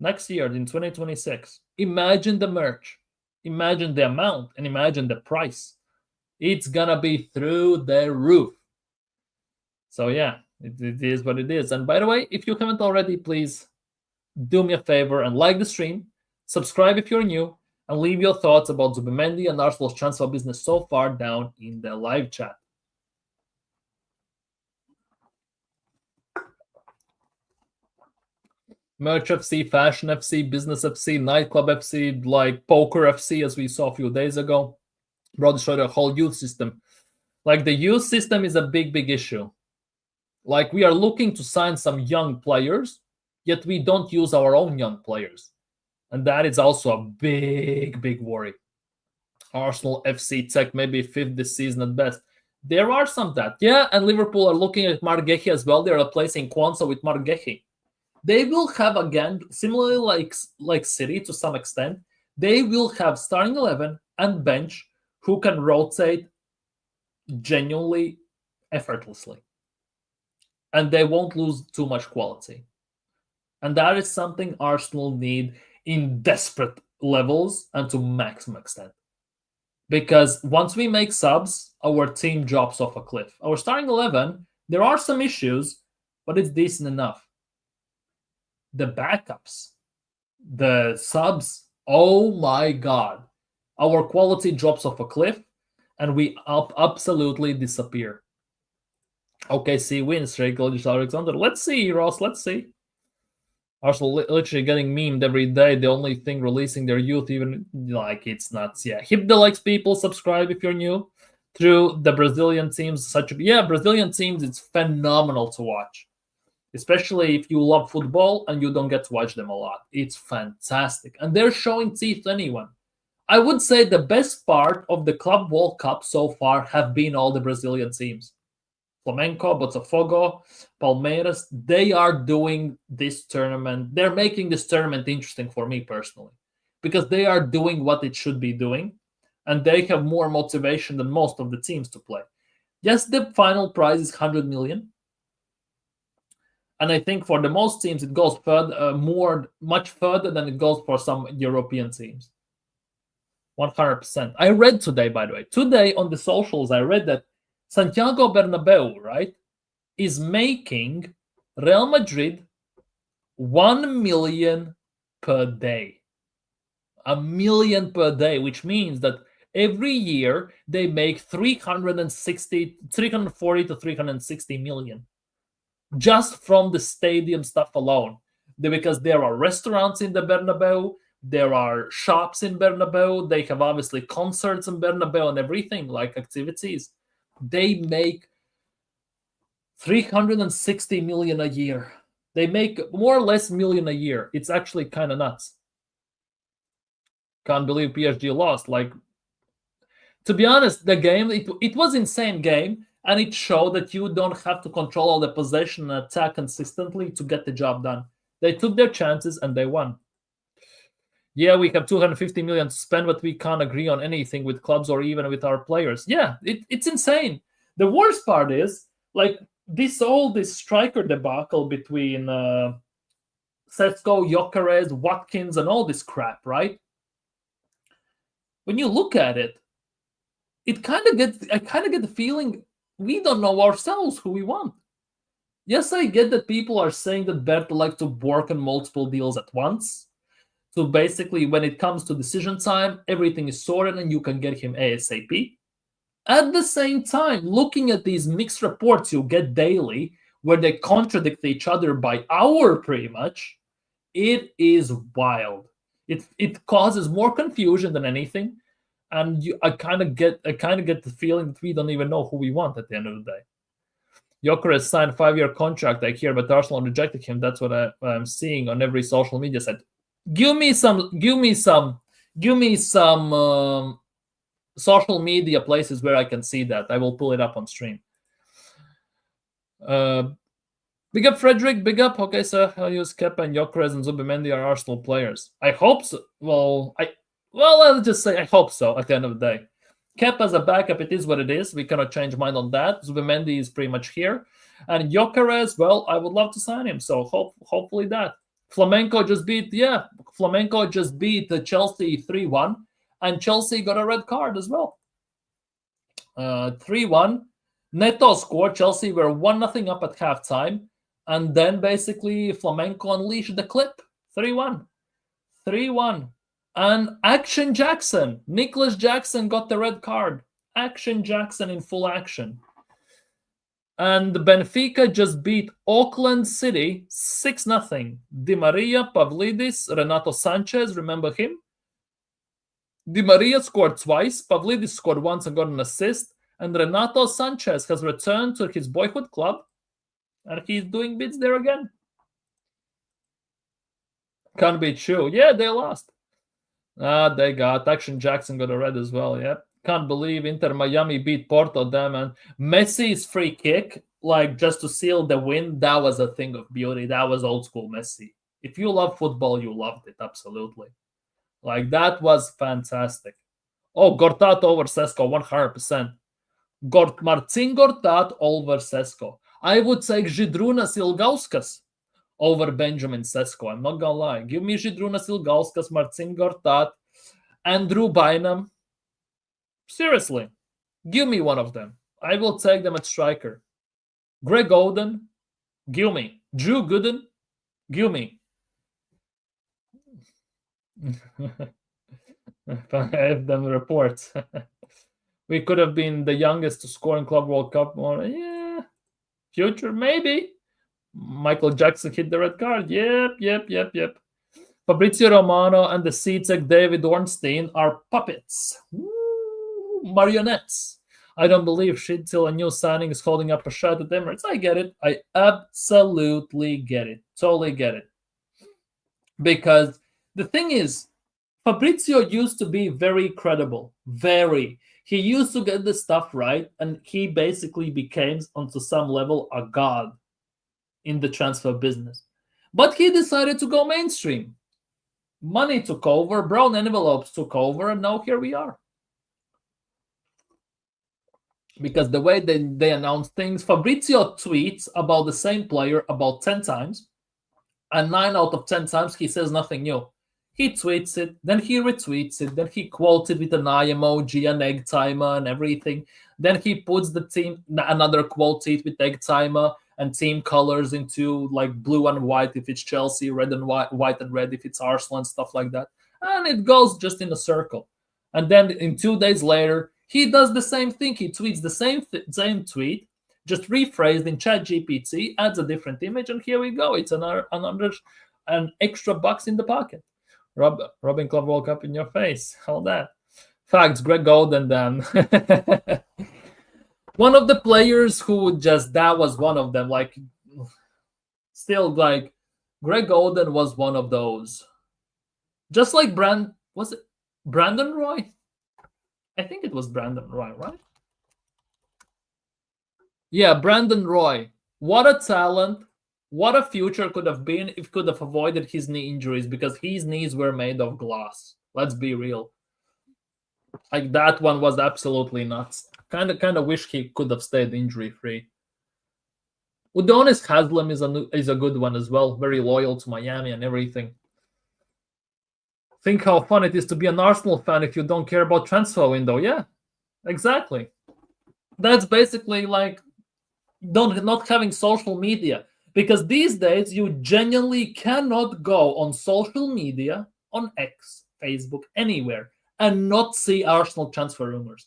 Next year in 2026. Imagine the merch. Imagine the amount and imagine the price. It's gonna be through the roof. So yeah, it is what it is. And by the way, if you haven't already, please do me a favor and like the stream. Subscribe if you're new, and leave your thoughts about Zubimendi and Arsenal's transfer business so far down in the live chat. Merch FC, Fashion FC, Business FC, Nightclub FC, like Poker FC, as we saw a few days ago. Brought showed a whole youth system. Like the youth system is a big, big issue. Like we are looking to sign some young players, yet we don't use our own young players. And that is also a big, big worry. Arsenal FC Tech maybe fifth this season at best. There are some that. Yeah, and Liverpool are looking at Marc Guéhi as well. They're replacing Kwanzaa with Marc Guéhi. They will have, again, similarly like City to some extent, they will have starting 11 and bench who can rotate genuinely effortlessly. And they won't lose too much quality. And that is something Arsenal need in desperate levels and to maximum extent. Because once we make subs, our team drops off a cliff. Our starting 11, there are some issues, but it's decent enough. The backups, the subs, oh my God. Our quality drops off a cliff and we absolutely disappear. OKC wins, Alexander. Let's see, Ross, let's see. Arsenal literally getting memed every day. The only thing releasing their youth, even like it's nuts. Yeah, hit the likes, people. Subscribe if you're new. Through the Brazilian teams, Brazilian teams. It's phenomenal to watch, especially if you love football and you don't get to watch them a lot. It's fantastic, and they're showing teeth to anyone. I would say the best part of the Club World Cup so far have been all the Brazilian teams. Flamengo, Botafogo, Palmeiras, they are doing this tournament. They're making this tournament interesting for me personally because they are doing what it should be doing and they have more motivation than most of the teams to play. Yes, the final prize is 100 million. And I think for the most teams, it goes much further than it goes for some European teams. 100%. I read today, by the way, on the socials, I read that Santiago Bernabeu, right, is making Real Madrid 1 million per day. 1 million per day, which means that every year they make 340 to 360 million just from the stadium stuff alone. Because there are restaurants in the Bernabeu, there are shops in Bernabeu, they have obviously concerts in Bernabeu and everything, like activities. They make 360 million a year. They make more or less million a year. It's actually kind of nuts. Can't believe PSG lost. Like, to be honest, the game, it was insane game, and it showed that you don't have to control all the possession and attack consistently to get the job done. They took their chances and they won. Yeah, we have 250 million to spend, but we can't agree on anything with clubs or even with our players. Yeah, it's insane. The worst part is, like, this striker debacle between Sesko, Gyökeres, Watkins, and all this crap, right? When you look at it, I kind of get the feeling we don't know ourselves who we want. Yes, I get that people are saying that Berto likes to work on multiple deals at once. So basically, when it comes to decision time, everything is sorted and you can get him ASAP. At the same time, looking at these mixed reports you get daily, where they contradict each other by hour pretty much, it is wild. It causes more confusion than anything. And I kind of get the feeling that we don't even know who we want at the end of the day. Gyökeres signed a 5-year contract, I hear, but Arsenal rejected him. That's what I'm seeing on every social media site. Give me some social media places where I can see that. I will pull it up on stream. Big up, Frederick. Big up. Okay, so I'll use Kepa and Gyökeres and Zubimendi are Arsenal players. I hope so. I'll just say I hope so at the end of the day. Kepa as a backup, it is what it is. We cannot change mind on that. Zubimendi is pretty much here. And Gyökeres, well, I would love to sign him. So hopefully that. Flamengo just beat the Chelsea 3-1, and Chelsea got a red card as well. 3-1. Neto scored. Chelsea were 1-0 up at halftime, and then basically Flamengo unleashed the clip. 3-1. And Action Jackson, Nicholas Jackson got the red card. Action Jackson in full action. And Benfica just beat Auckland City 6-0. Di Maria, Pavlidis, Renato Sanchez, remember him? Di Maria scored twice, Pavlidis scored once and got an assist, and Renato Sanchez has returned to his boyhood club, and he's doing bits there again. Can't be true. Yeah, they lost. They got Action Jackson got a red as well. Yep. Can't believe Inter Miami beat Porto, damn, and Messi's free kick, like just to seal the win, that was a thing of beauty. That was old school Messi. If you love football, you loved it, absolutely. Like, that was fantastic. Oh, Gortat over Sesko, 100%. Marcin Gortat over Sesko. I would take Žydrūnas Ilgauskas over Benjamin Sesko. I'm not gonna lie. Give me Žydrūnas Ilgauskas, Marcin Gortat, Andrew Bynum. Seriously, give me one of them. I will take them at striker. Greg Oden, give me. Drew Gooden, give me. I have them reports. We could have been the youngest to score in Club World Cup. Yeah, future, maybe. Michael Jackson hit the red card. Yep. Fabrizio Romano and the Seatec David Ornstein are puppets. Marionettes. I don't believe shit till a new signing is holding up a shot at Emirates. I get it. I absolutely get it. Totally get it. Because the thing is, Fabrizio used to be very credible. Very. He used to get the stuff right, and he basically became, onto some level, a god in the transfer business. But he decided to go mainstream. Money took over, brown envelopes took over, and now here we are. Because the way they announce things, Fabrizio tweets about the same player about 10 times, and 9 out of 10 times he says nothing new. He tweets it, then he retweets it, then he quotes it with an eye emoji, an egg timer, and everything. Then he puts the team, another quote tweet with egg timer and team colors into like blue and white if it's Chelsea, red and white and red if it's Arsenal, and stuff like that. And it goes just in a circle. And then in 2 days later, he does the same thing. He tweets the same tweet, just rephrased in ChatGPT, adds a different image, and here we go. It's an extra bucks in the pocket. Robin Club World Cup in your face. All that. Facts, Greg Golden then. One of the players who that was one of them. Like, still, like, Greg Golden was one of those. Just like was it Brandon Roy? I think it was Brandon Roy, right? Yeah, Brandon Roy. What a talent. What a future could have been if could have avoided his knee injuries, because his knees were made of glass. Let's be real. Like, that one was absolutely nuts. Kind of wish he could have stayed injury free. Udonis Haslem is a good one as well. Very loyal to Miami and everything. Think how fun it is to be an Arsenal fan if you don't care about transfer window. Yeah, exactly. That's basically like not having social media. Because these days, you genuinely cannot go on social media, on X, Facebook, anywhere, and not see Arsenal transfer rumors.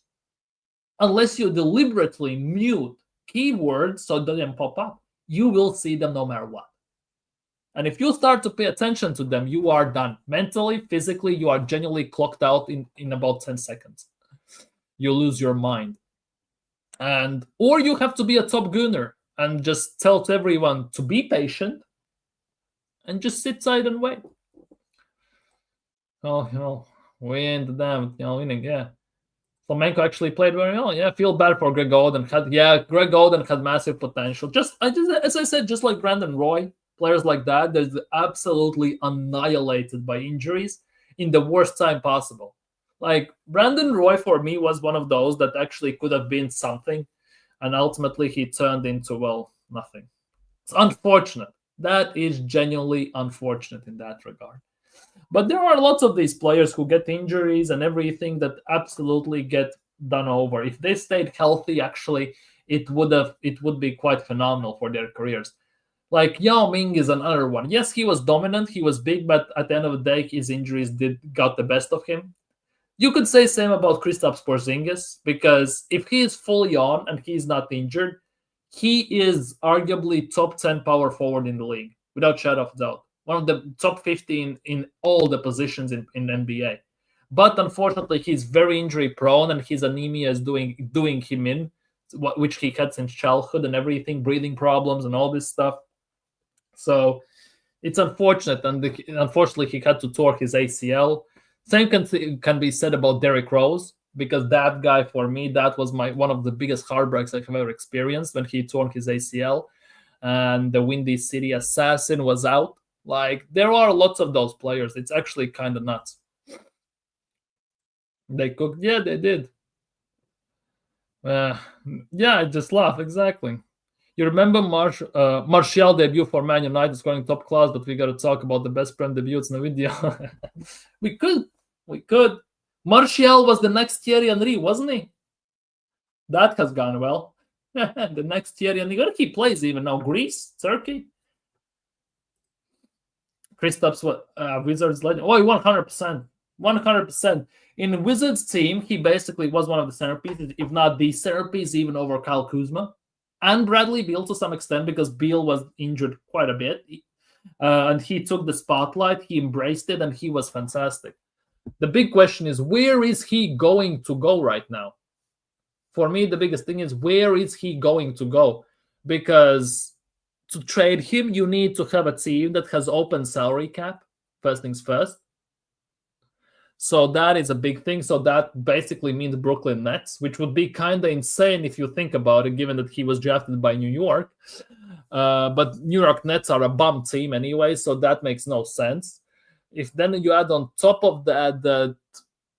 Unless you deliberately mute keywords so they don't pop up, you will see them no matter what. And if you start to pay attention to them, you are done. Mentally, physically, you are genuinely clocked out in about 10 seconds. You lose your mind. Or you have to be a top gunner and just tell to everyone to be patient and just sit tight and wait. Oh, we ain't damn, winning, yeah. Flamenco actually played very well. Yeah, I feel bad for Greg Oden. Greg Oden had massive potential. As I said, just like Brandon Roy, players like that, they're absolutely annihilated by injuries in the worst time possible. Like, Brandon Roy, for me, was one of those that actually could have been something, and ultimately he turned into, well, nothing. It's unfortunate. That is genuinely unfortunate in that regard. But there are lots of these players who get injuries and everything that absolutely get done over. If they stayed healthy, actually, it would be quite phenomenal for their careers. Like Yao Ming is another one. Yes, he was dominant, he was big, but at the end of the day, his injuries did got the best of him. You could say same about Kristaps Porzingis, because if he is fully on and he's not injured, he is arguably top 10 power forward in the league, without shadow of doubt. One of the top 15 in all the positions in NBA. But unfortunately, he's very injury prone, and his anemia is doing him in, which he had since childhood and everything, breathing problems and all this stuff. So it's unfortunate, and unfortunately, he had to tore his ACL. Same can be said about Derrick Rose, because that guy, for me, that was one of the biggest heartbreaks I have ever experienced when he tore his ACL, and the Windy City Assassin was out. Like, there are lots of those players. It's actually kind of nuts. They cooked. Yeah, they did. Yeah, I just laugh. Exactly. You remember Martial debut for Man United scoring top class, but we got to talk about the best Prem debuts in the video. we could. Martial was the next Thierry Henry, wasn't he? That has gone well. The next Thierry Henry. Where he plays even now? Greece? Turkey? Kristaps, Wizards legend. Oh, 100%. 100%. In Wizards team, he basically was one of the centerpieces, if not the centerpiece, even over Kyle Kuzma. And Bradley Beal to some extent, because Beal was injured quite a bit. And he took the spotlight, he embraced it, and he was fantastic. The big question is, where is he going to go right now? For me, the biggest thing is, where is he going to go? Because to trade him, you need to have a team that has open salary cap, first things first. So that is a big thing. So that basically means Brooklyn Nets, which would be kind of insane if you think about it, given that he was drafted by New York. But New York Nets are a bum team anyway, so that makes no sense. If then you add on top of that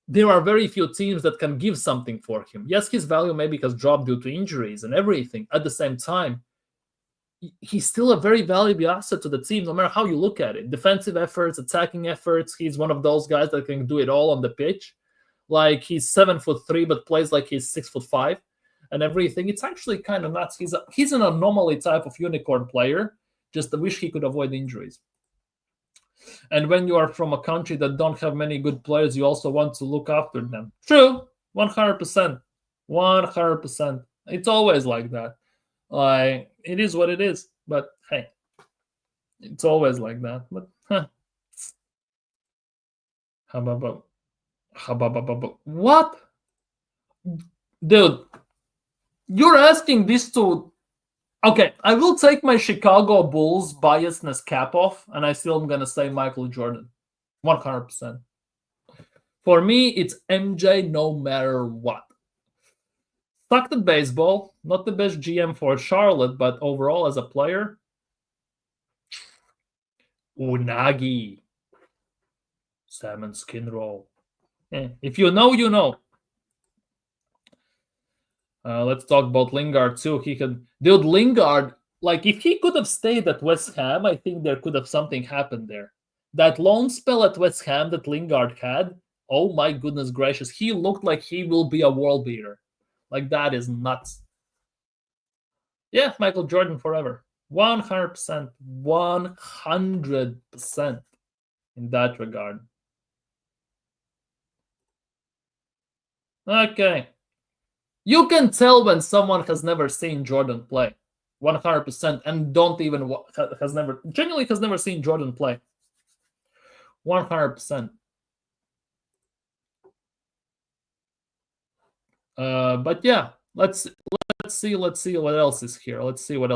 there are very few teams that can give something for him. Yes, his value maybe has dropped due to injuries and everything. At the same time, he's still a very valuable asset to the team, no matter how you look at it. Defensive efforts, attacking efforts. He's one of those guys that can do it all on the pitch. Like, he's 7'3", but plays like he's 6'5", and everything. It's actually kind of nuts. He's an anomaly type of unicorn player. Just I wish he could avoid injuries. And when you are from a country that don't have many good players, you also want to look after them. True, 100%. 100%. It's always like that. Like, it is what it is, but hey, it's always like that. But what, dude? You're asking this to? Okay, I will take my Chicago Bulls biasness cap off, and I still am gonna say Michael Jordan, 100%. For me, it's MJ no matter what. Sucked at baseball, not the best GM for Charlotte, but overall as a player, Unagi. Salmon skin roll. If you know, you know. Let's talk about Lingard too. Dude, Lingard, like, if he could have stayed at West Ham, I think there could have something happened there. That long spell at West Ham that Lingard had, oh my goodness gracious, he looked like he will be a world beater. Like, that is nuts. Yeah, Michael Jordan forever. 100%. 100% in that regard. Okay. You can tell when someone has never seen Jordan play. 100%. And genuinely has never seen Jordan play. 100%. But yeah, let's see what else is here. Let's see what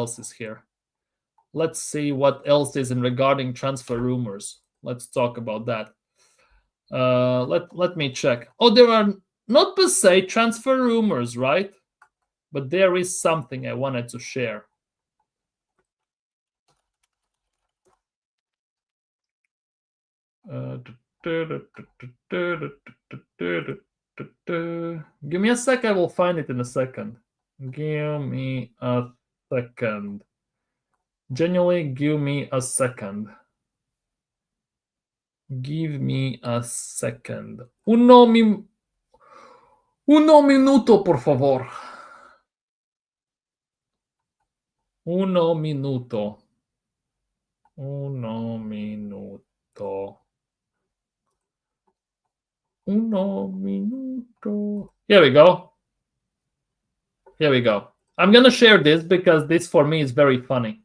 else is in regarding transfer rumors. Let's talk about that. Let me check. Oh, there are not per se transfer rumors, right? But there is something I wanted to share. Give me a sec, I will find it in a second. Give me a second. Genuinely, give me a second. Give me a second. Uno minuto, por favor. Uno minuto. Uno minuto. Uno minuto. Here we go. Here we go. I'm gonna share this because this for me is very funny.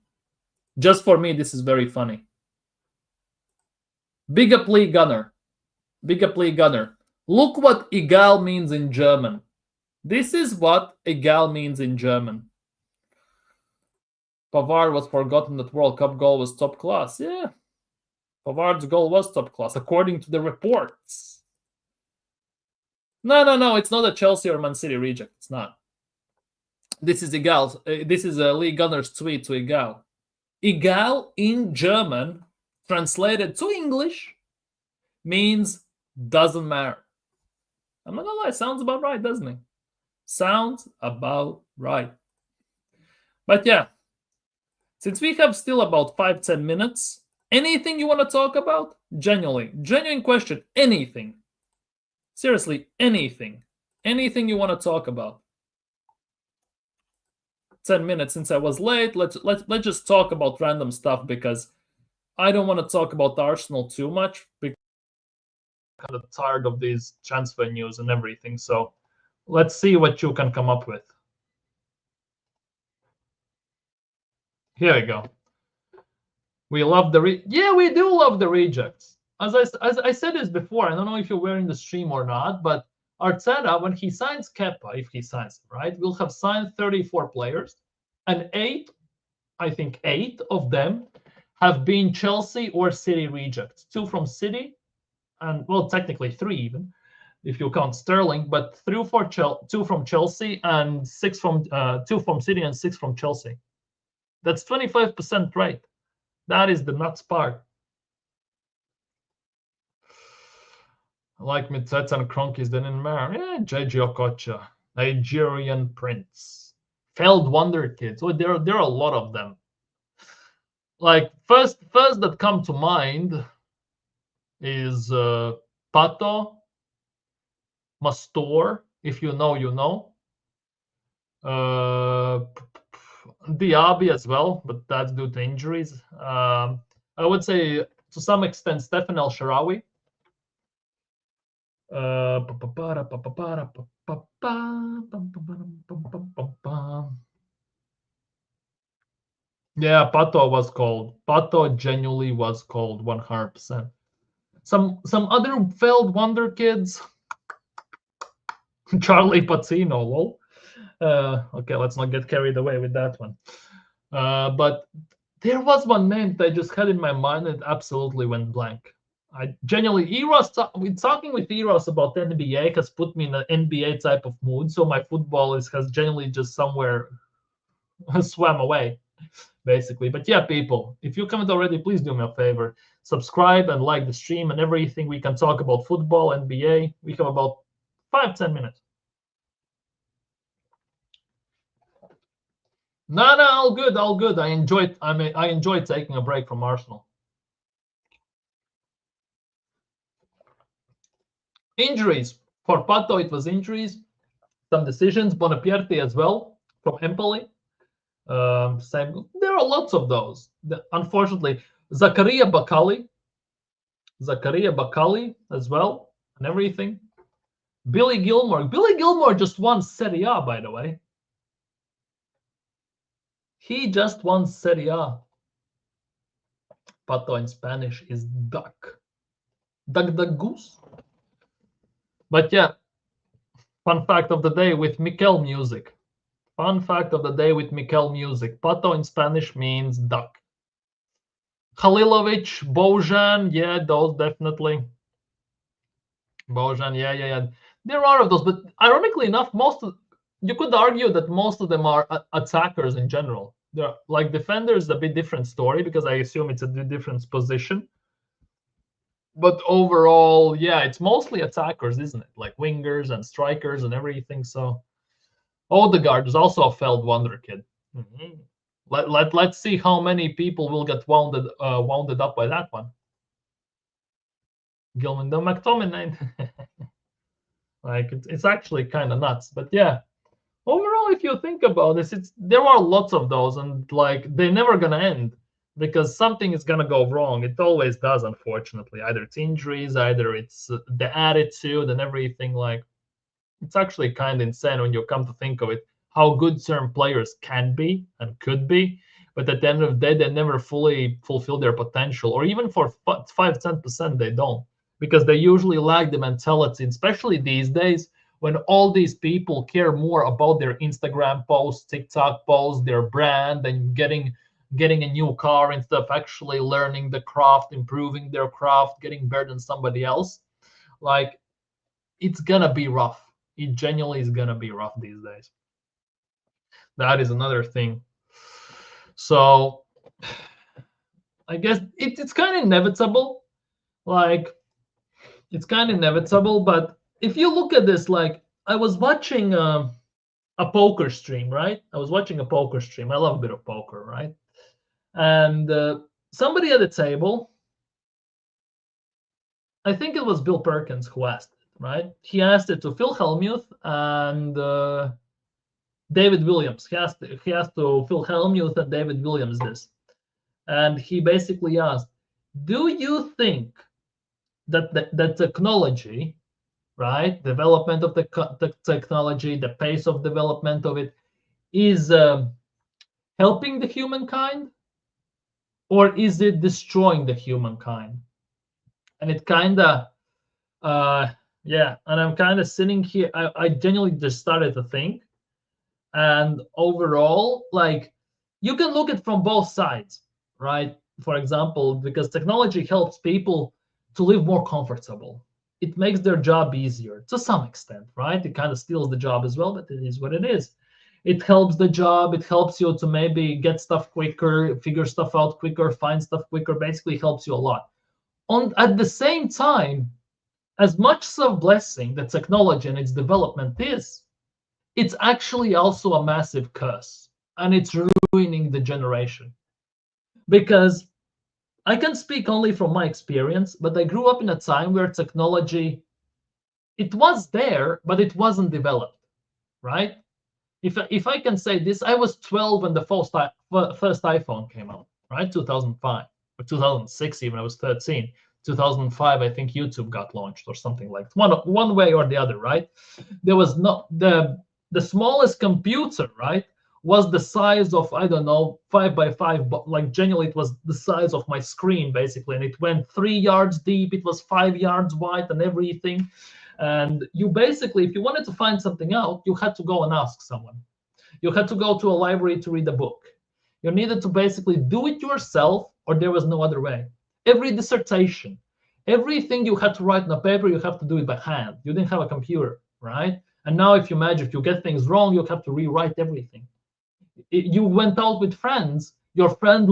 Just for me, this is very funny. Big up Lee Gunner. Big up Lee Gunner. Look what egal means in German. This is what egal means in German. Pavard was forgotten that World Cup goal was top class. Yeah. Pavard's goal was top class, according to the reports. No. It's not a Chelsea or Man City reject. It's not. This is egal. This is a Lee Gunner's tweet to egal. Egal in German, translated to English, means doesn't matter. I'm not gonna lie, sounds about right, doesn't it? Sounds about right. But yeah, since we have still about 5-10 minutes, anything you want to talk about? Genuine question, anything. Seriously, anything. Anything you want to talk about. 10 minutes since I was late. Let's just talk about random stuff because I don't want to talk about Arsenal too much because I'm kind of tired of these transfer news and everything. So let's see what you can come up with. Here we go. We love the yeah, we do love the rejects. As I said this before, I don't know if you were in the stream or not, but Arteta, when he signs Kepa, if he signs, right, will have signed 34 players, and I think eight of them have been Chelsea or City rejects. 2 from City, and well, technically 3 even, if you count Sterling, but 2 from Chelsea and 6 from 2 from City and 6 from Chelsea. That's 25% rate. That is the nuts part. Like Mitsets and Kroenkes than in Mar. Yeah, JJ Okocha, Nigerian Prince, failed wonder kids. Oh, there are a lot of them. Like first that come to mind is Pato, Mastor. If you know, you know. Diaby as well, but that's due to injuries. I would say to some extent Stefan El Shaarawy. Yeah, Pato was cold. Pato genuinely was cold, 100%. Some other failed wonder kids. Charlie Pacino, lol. Okay, let's not get carried away with that one. But there was one name that I just had in my mind and it absolutely went blank. I genuinely, Eros, talking with Eros about the NBA has put me in an NBA type of mood. So my football has genuinely just somewhere swam away, basically. But yeah, people, if you haven't already, please do me a favor. Subscribe and like the stream and everything. We can talk about football, NBA. We have about 5-10 minutes. No, all good. I enjoyed taking a break from Arsenal. Injuries. For Pato, it was injuries. Some decisions. Bonapierte as well from Empoli. Same. There are lots of those. Unfortunately, Zakaria Bakali as well, and everything. Billy Gilmore just won Serie A, by the way. He just won Serie A. Pato in Spanish is duck. Duck goose. But yeah, fun fact of the day with Mikel music. Pato in Spanish means duck. Halilovic, Bojan, yeah, those definitely. Bojan, yeah. There are of those, but ironically enough, you could argue that most of them are attackers in general. They're like defenders, a bit different story because I assume it's a different position. But overall, yeah, it's mostly attackers, isn't it? Like wingers and strikers and everything. So Odegaard is also a failed wonder kid. Mm-hmm. Let's see how many people will get wounded up by that one. Gilman, the McTominay. Like it's actually kind of nuts. But yeah, overall, if you think about this, there are lots of those, and like they're never gonna end. because something is going to go wrong. It always does, unfortunately. Either it's injuries, either it's the attitude and everything. Like, it's actually kind of insane when you come to think of it, how good certain players can be and could be, but at the end of the day, they never fully fulfill their potential, or even for 5-10% they don't, because they usually lack the mentality, especially these days when all these people care more about their Instagram posts, TikTok posts, their brand, and getting a new car instead of actually learning the craft, improving their craft, getting better than somebody else. Like, it's gonna be rough. It genuinely is gonna be rough these days. That is another thing. So I guess it's kind of inevitable. Like, it's kind of inevitable. But if you look at this, like, I was watching a poker stream, right? I was watching a poker stream. I love a bit of poker, right? And somebody at the table, I think it was Bill Perkins who asked it, right? He asked it to Phil Hellmuth and David Williams. He asked to Phil Hellmuth and David Williams this. And he basically asked, do you think that the technology, right, development of the technology, the pace of development of it, is helping the humankind, or is it destroying the humankind? And it kind of, yeah, and I'm kind of sitting here, I genuinely just started to think, and overall, like, you can look at from both sides, right? For example, because technology helps people to live more comfortable. It makes their job easier to some extent, right? It kind of steals the job as well, but it is what it is. It helps the job. It helps you to maybe get stuff quicker, figure stuff out quicker, find stuff quicker. Basically helps you a lot. At the same time, as much as a blessing that technology and its development is, it's actually also a massive curse, and it's ruining the generation. Because I can speak only from my experience, but I grew up in a time where technology, it was there, but it wasn't developed, right? If I can say this, I was 12 when the first iPhone came out, right? 2005 or 2006 even. I was 13. 2005, I think YouTube got launched or something like one way or the other, right? There was not the smallest computer, right, was the size of, I don't know, 5x5, but like genuinely it was the size of my screen basically, and it went 3 yards deep, it was 5 yards wide and everything. And you basically, if you wanted to find something out, you had to go and ask someone. You had to go to a library to read a book. You needed to basically do it yourself, or there was no other way. Every dissertation, everything you had to write on a paper, you have to do it by hand. You didn't have a computer, right? And now if you imagine, if you get things wrong, you have to rewrite everything. You went out with friends, your friend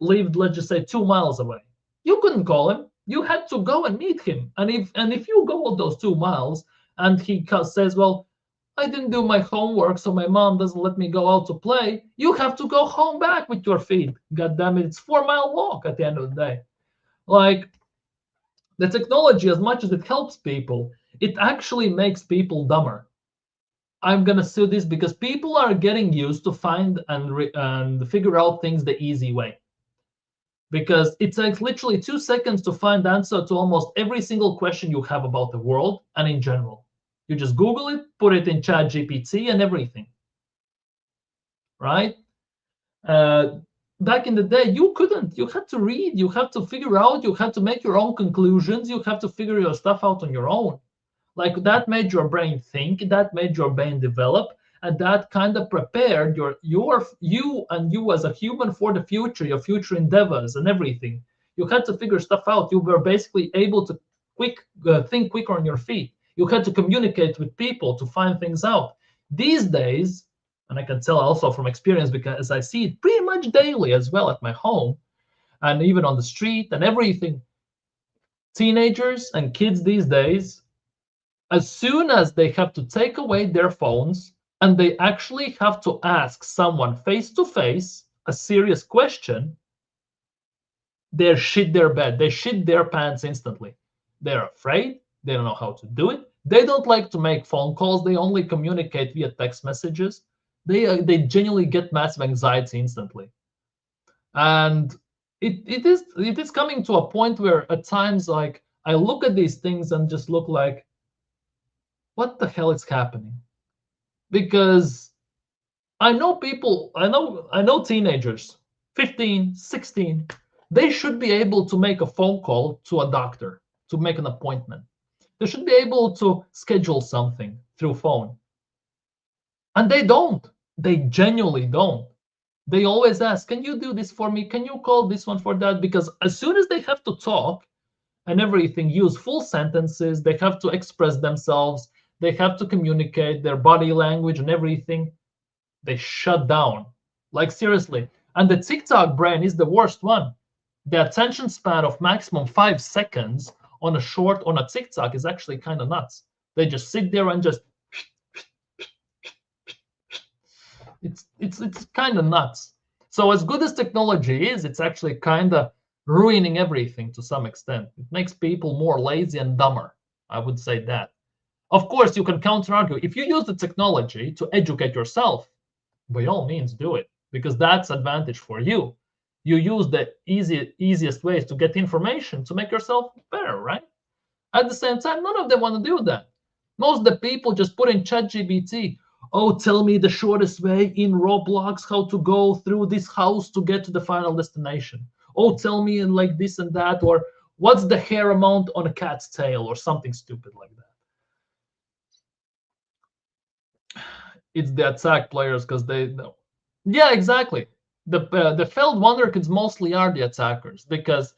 lived, let's just say, 2 miles away. You couldn't call him. You had to go and meet him. And if you go all those 2 miles and he says, well, I didn't do my homework, so my mom doesn't let me go out to play, you have to go home back with your feet. God damn it, it's 4-mile walk at the end of the day. Like, the technology, as much as it helps people, it actually makes people dumber. I'm gonna say this because people are getting used to find and figure out things the easy way. Because it takes literally 2 seconds to find the answer to almost every single question you have about the world and in general. You just Google it, put it in Chat GPT and everything, right? Back in the day, you couldn't. You had to read, you had to figure out, you had to make your own conclusions, you have to figure your stuff out on your own. Like, that made your brain think, that made your brain develop, and that kind of prepared you as a human for the future, your future endeavors and everything. You had to figure stuff out. You were basically able to think quicker on your feet. You had to communicate with people to find things out. These days, and I can tell also from experience because I see it pretty much daily as well at my home and even on the street and everything, teenagers and kids these days, as soon as they have to take away their phones and they actually have to ask someone face to face a serious question, they shit their bed. They shit their pants instantly. They're afraid. They don't know how to do it. They don't like to make phone calls. They only communicate via text messages. They genuinely get massive anxiety instantly. And it is coming to a point where at times, like, I look at these things and just look like, what the hell is happening? Because I know people, I know teenagers, 15, 16, they should be able to make a phone call to a doctor to make an appointment. They should be able to schedule something through phone. And they don't. They genuinely don't. They always ask, can you do this for me? Can you call this one for that? Because as soon as they have to talk and everything, use full sentences, they have to express themselves, they have to communicate their body language and everything, they shut down. Like, seriously. And the TikTok brain is the worst one. The attention span of maximum 5 seconds on a TikTok is actually kind of nuts. They just sit there and just it's kind of nuts. So as good as technology is, it's actually kind of ruining everything to some extent. It makes people more lazy and dumber. I would say that. Of course, you can counter argue. If you use the technology to educate yourself, by all means do it, because that's advantage for you. You use the easiest ways to get information to make yourself better, right? At the same time, none of them want to do that. Most of the people just put in ChatGPT, oh, tell me the shortest way in Roblox, how to go through this house to get to the final destination. Oh, tell me like this and that, or what's the hair amount on a cat's tail, or something stupid like that. It's the attack players because they know. Yeah, exactly. The failed wonderkids mostly are the attackers because,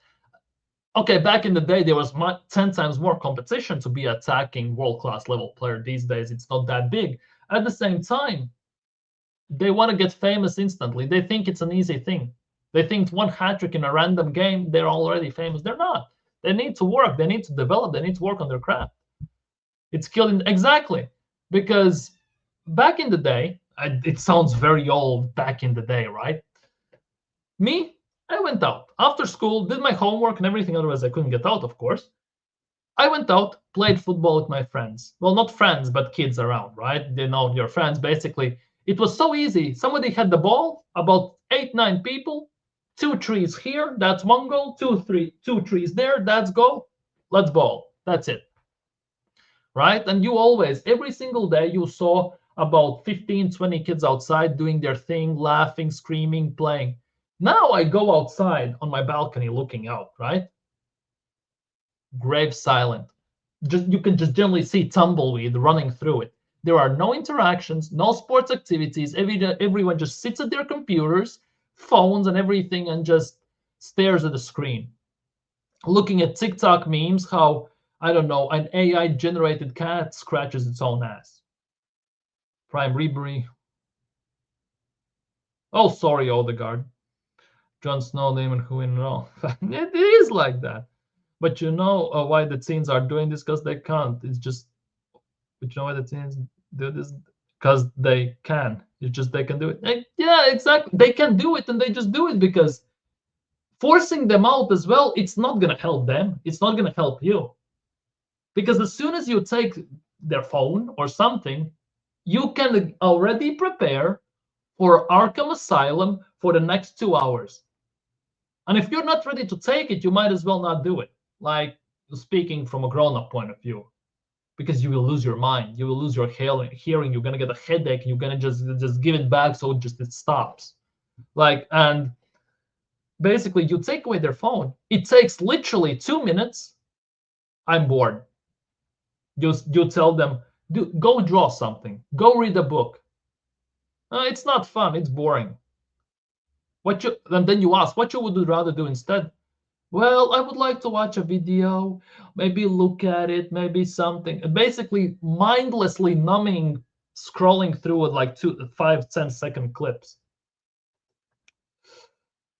okay, back in the day, there was 10 times more competition to be attacking world-class level player. These days, it's not that big. At the same time, they want to get famous instantly. They think it's an easy thing. They think one hat-trick in a random game, they're already famous. They're not. They need to work. They need to develop. They need to work on their craft. It's killing. Exactly. Because back in the day, it sounds very old back in the day, right? Me, I went out after school, did my homework and everything. Otherwise, I couldn't get out, of course. I went out, played football with my friends. Well, not friends, but kids around, right? You know, your friends, basically. It was so easy. Somebody had the ball, about 8, 9 people, 2 trees here, that's one goal, 2 trees there, that's goal. Let's ball. That's it. Right? And you always, every single day, you saw about 15, 20 kids outside doing their thing, laughing, screaming, playing. Now I go outside on my balcony looking out, right? Grave silent. You can just generally see tumbleweed running through it. There are no interactions, no sports activities. Everyone just sits at their computers, phones, and everything, and just stares at the screen. Looking at TikTok memes, how, I don't know, an AI-generated cat scratches its own ass. Prime Rivalry. Oh, sorry, Odegaard. Jon Snow, Damon, who in all. It is like that. But you know why the teens are doing this? Because they can't. It's just, but you know why the teens do this? Because they can. It's just they can do it. Yeah, exactly. They can do it, and they just do it because forcing them out as well, it's not going to help them. It's not going to help you. Because as soon as you take their phone or something, you can already prepare for Arkham Asylum for the next 2 hours. And if you're not ready to take it, you might as well not do it. Like, speaking from a grown-up point of view, because you will lose your mind, you will lose your hearing, you're gonna get a headache, and you're gonna just give it back so it stops. Like, and basically, you take away their phone. It takes literally 2 minutes. I'm bored. You tell them, go draw something, go read a book. It's not fun. It's boring. And then you ask, what you would rather do instead? Well, I would like to watch a video, maybe look at it, maybe something. Basically, mindlessly numbing, scrolling through it like 5, 10-second clips.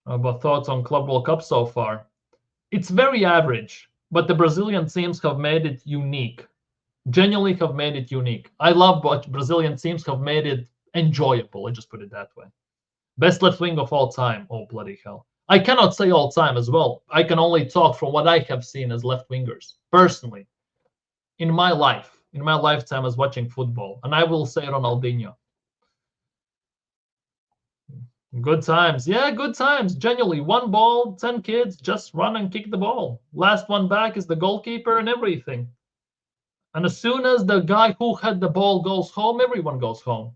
But thoughts on Club World Cup so far? It's very average, but the Brazilian teams have made it unique. Genuinely have made it unique. I love what Brazilian teams have made it enjoyable. Let's just put it that way. Best left wing of all time. Oh, bloody hell. I cannot say all time as well. I can only talk from what I have seen as left wingers, personally, in my lifetime as watching football. And I will say Ronaldinho. Good times. Yeah, good times. Genuinely, one ball, 10 kids, just run and kick the ball. Last one back is the goalkeeper and everything. And as soon as the guy who had the ball goes home, everyone goes home.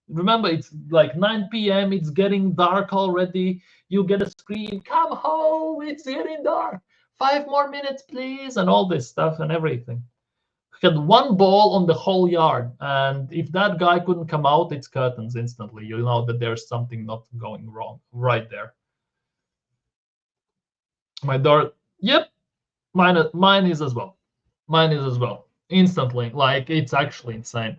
Remember, it's like 9 p.m., it's getting dark already. You get a scream, come home, it's getting dark. 5 more minutes, please, and all this stuff and everything. Had one ball on the whole yard, and if that guy couldn't come out, it's curtains instantly. You know that there's something not going wrong right there. My door, yep, mine is as well. Mine is as well. Instantly, like it's actually insane.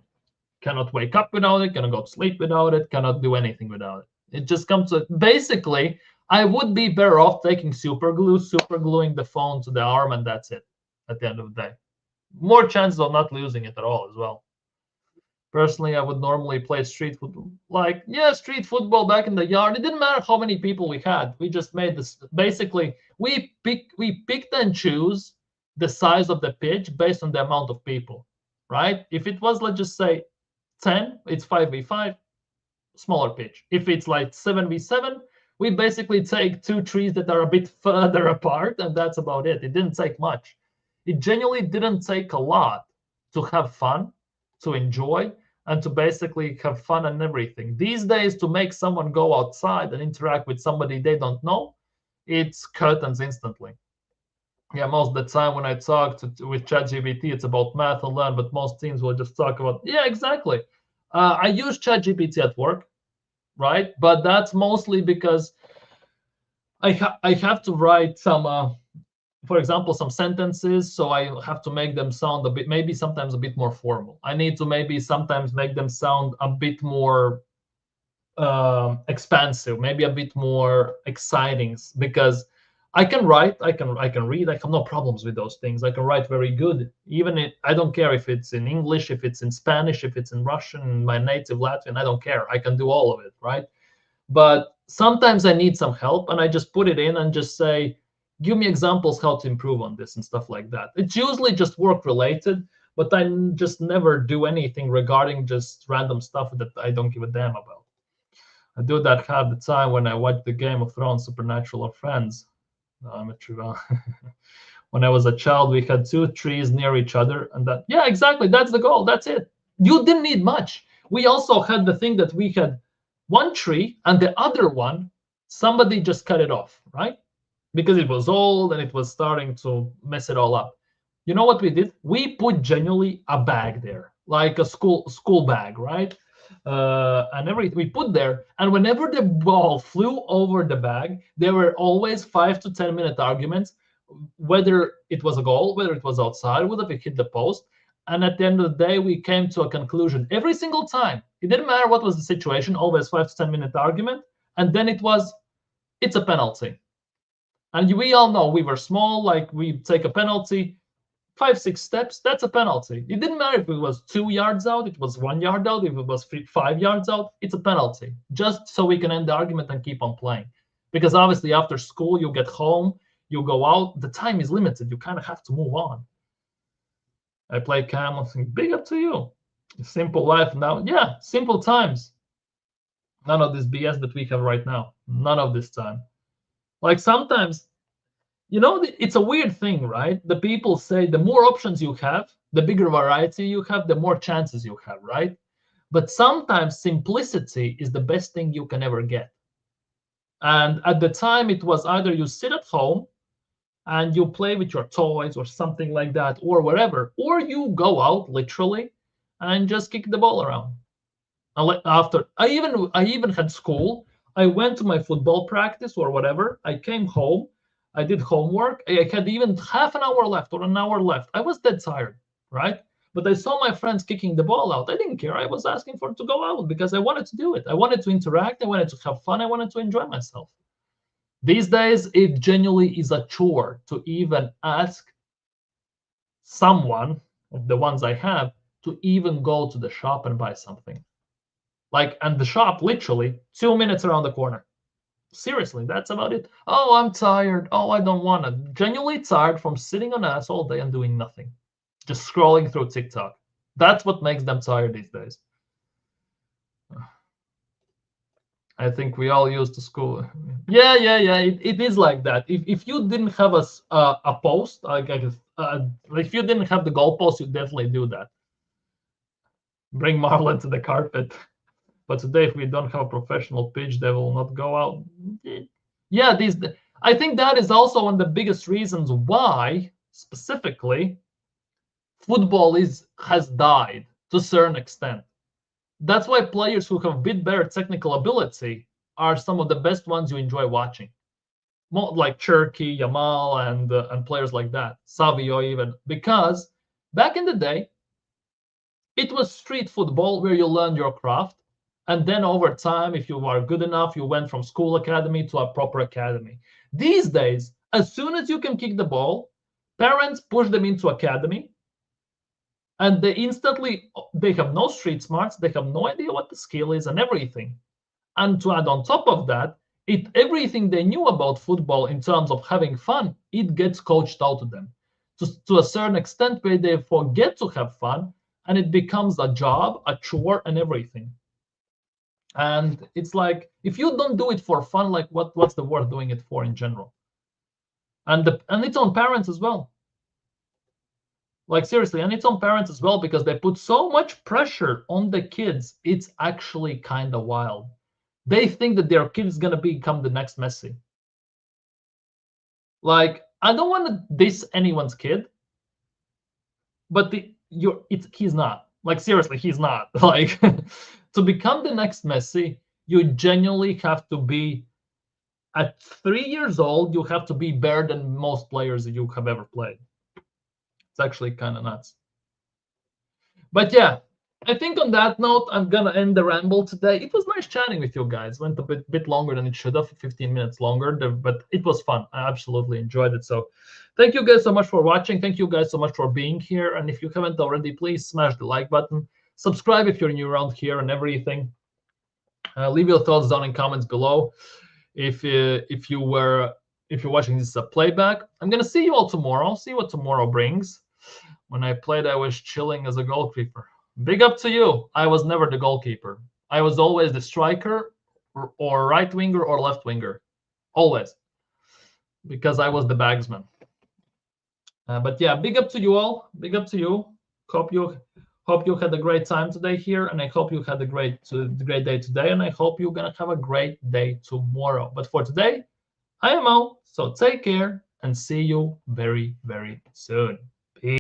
Cannot wake up without it, cannot go to sleep without it, cannot do anything without it. It just comes to basically, I would be better off taking super glue, super gluing the phone to the arm, and that's it at the end of the day. More chances of not losing it at all as well. Personally, I would normally play street football. Like, yeah, street football back in the yard. It didn't matter how many people we had. We just made this. Basically, we picked and choose the size of the pitch based on the amount of people, right? If it was, let's just say, 10, it's 5v5, smaller pitch. If it's like 7v7, we basically take 2 trees that are a bit further apart, and that's about it. It didn't take much. It genuinely didn't take a lot to have fun, to enjoy, and to basically have fun and everything. These days, to make someone go outside and interact with somebody they don't know, it's curtains instantly. Yeah, most of the time when I talk with ChatGPT, it's about math and learn, but most teams will just talk about, yeah, exactly. I use ChatGPT at work, right? But that's mostly because I have to write some, for example, some sentences, so I have to make them sound a bit, maybe sometimes a bit more formal. I need to maybe sometimes make them sound a bit more expansive, maybe a bit more exciting, because I can write, I can read, I have no problems with those things. I can write very good, I don't care if it's in English, if it's in Spanish, if it's in Russian, my native Latvian, I don't care. I can do all of it, right? But sometimes I need some help, and I just put it in and just say, give me examples how to improve on this and stuff like that. It's usually just work related, but I just never do anything regarding just random stuff that I don't give a damn about. I do that half the time when I watch the Game of Thrones, Supernatural, or Friends. No, I'm a true. When I was a child, we had 2 trees near each other, and that, yeah, exactly, that's the goal. That's it. You didn't need much. We also had the thing that we had one tree, and the other one, somebody just cut it off, right? Because it was old and it was starting to mess it all up. You know what we did? We put genuinely a bag there, like a school bag, right? And everything we put there. And whenever the ball flew over the bag, there were always 5 to 10 minute arguments, whether it was a goal, whether it was outside, whether it hit the post. And at the end of the day, we came to a conclusion every single time. It didn't matter what was the situation, always 5 to 10 minute argument. And then it's a penalty. And we all know we were small, like we take a penalty, 5, 6 steps, that's a penalty. It didn't matter if it was 2 yards out, it was 1 yard out, if it was 5 yards out, it's a penalty. Just so we can end the argument and keep on playing. Because obviously after school, you get home, you go out, the time is limited. You kind of have to move on. I play Cam, big up to you. Simple life now. Yeah, simple times. None of this BS that we have right now. None of this time. Like sometimes, it's a weird thing, right? The people say the more options you have, the bigger variety you have, the more chances you have, right? But sometimes simplicity is the best thing you can ever get. And at the time, it was either you sit at home and you play with your toys or something like that, or wherever, or you go out literally and just kick the ball around. After I even had school, I went to my football practice or whatever. I came home, I did homework. I had even half an hour left or an hour left. I was dead tired, right? But I saw my friends kicking the ball out. I didn't care. I was asking for it to go out because I wanted to do it. I wanted to interact. I wanted to have fun. I wanted to enjoy myself. These days, it genuinely is a chore to even ask someone of the ones I have to even go to the shop and buy something. And the shop, literally 2 minutes around the corner. Seriously, that's about it. Oh, I'm tired. Oh, I don't want to. Genuinely tired from sitting on ass all day and doing nothing. Just scrolling through TikTok. That's what makes them tired these days. I think we all used to school. Yeah. It is like that. If you didn't have a post, like if you didn't have the goalpost, you definitely do that. Bring Marlon to the carpet. But today, if we don't have a professional pitch, they will not go out. Yeah, I think that is also one of the biggest reasons why, specifically, football has died to a certain extent. That's why players who have a bit better technical ability are some of the best ones you enjoy watching. More like Cherky, Yamal, and players like that, Savio even, because back in the day, it was street football where you learned your craft, and then over time, if you are good enough, you went from school academy to a proper academy. These days, as soon as you can kick the ball, parents push them into academy, and they have no street smarts, they have no idea what the skill is and everything. And to add on top of that, everything they knew about football in terms of having fun, it gets coached out to them to a certain extent where they forget to have fun, and it becomes a job, a chore, and everything. And it's like, if you don't do it for fun, like what's the worth doing it for in general? And it's on parents as well. Like seriously, and it's on parents as well, because they put so much pressure on the kids. It's actually kind of wild. They think that their kid is gonna become the next Messi. Like, I don't want to diss anyone's kid, but he's not. Like seriously, he's not. Like to become the next Messi, you genuinely have to be at 3 years old. You have to be better than most players that you have ever played. It's actually kind of nuts. But yeah, I think on that note, I'm gonna end the ramble today. It was nice chatting with you guys. Went a bit longer than it should have, 15 minutes longer, but it was fun. I absolutely enjoyed it. So thank you guys so much for watching. Thank you guys so much for being here. And if you haven't already, please smash the like button. Subscribe if you're new around here and everything. Leave your thoughts down in comments below. If you're watching this as a playback, I'm gonna see you all tomorrow. See what tomorrow brings. When I played, I was chilling as a goalkeeper. Big up to you. I was never the goalkeeper. I was always the striker or right winger or left winger. Always. Because I was the bagsman. But yeah, big up to you all. Big up to you. Hope you had a great time today here, and I hope you had a great day today, and I hope you're gonna have a great day tomorrow. But for today, I am out. So take care and see you very, very soon.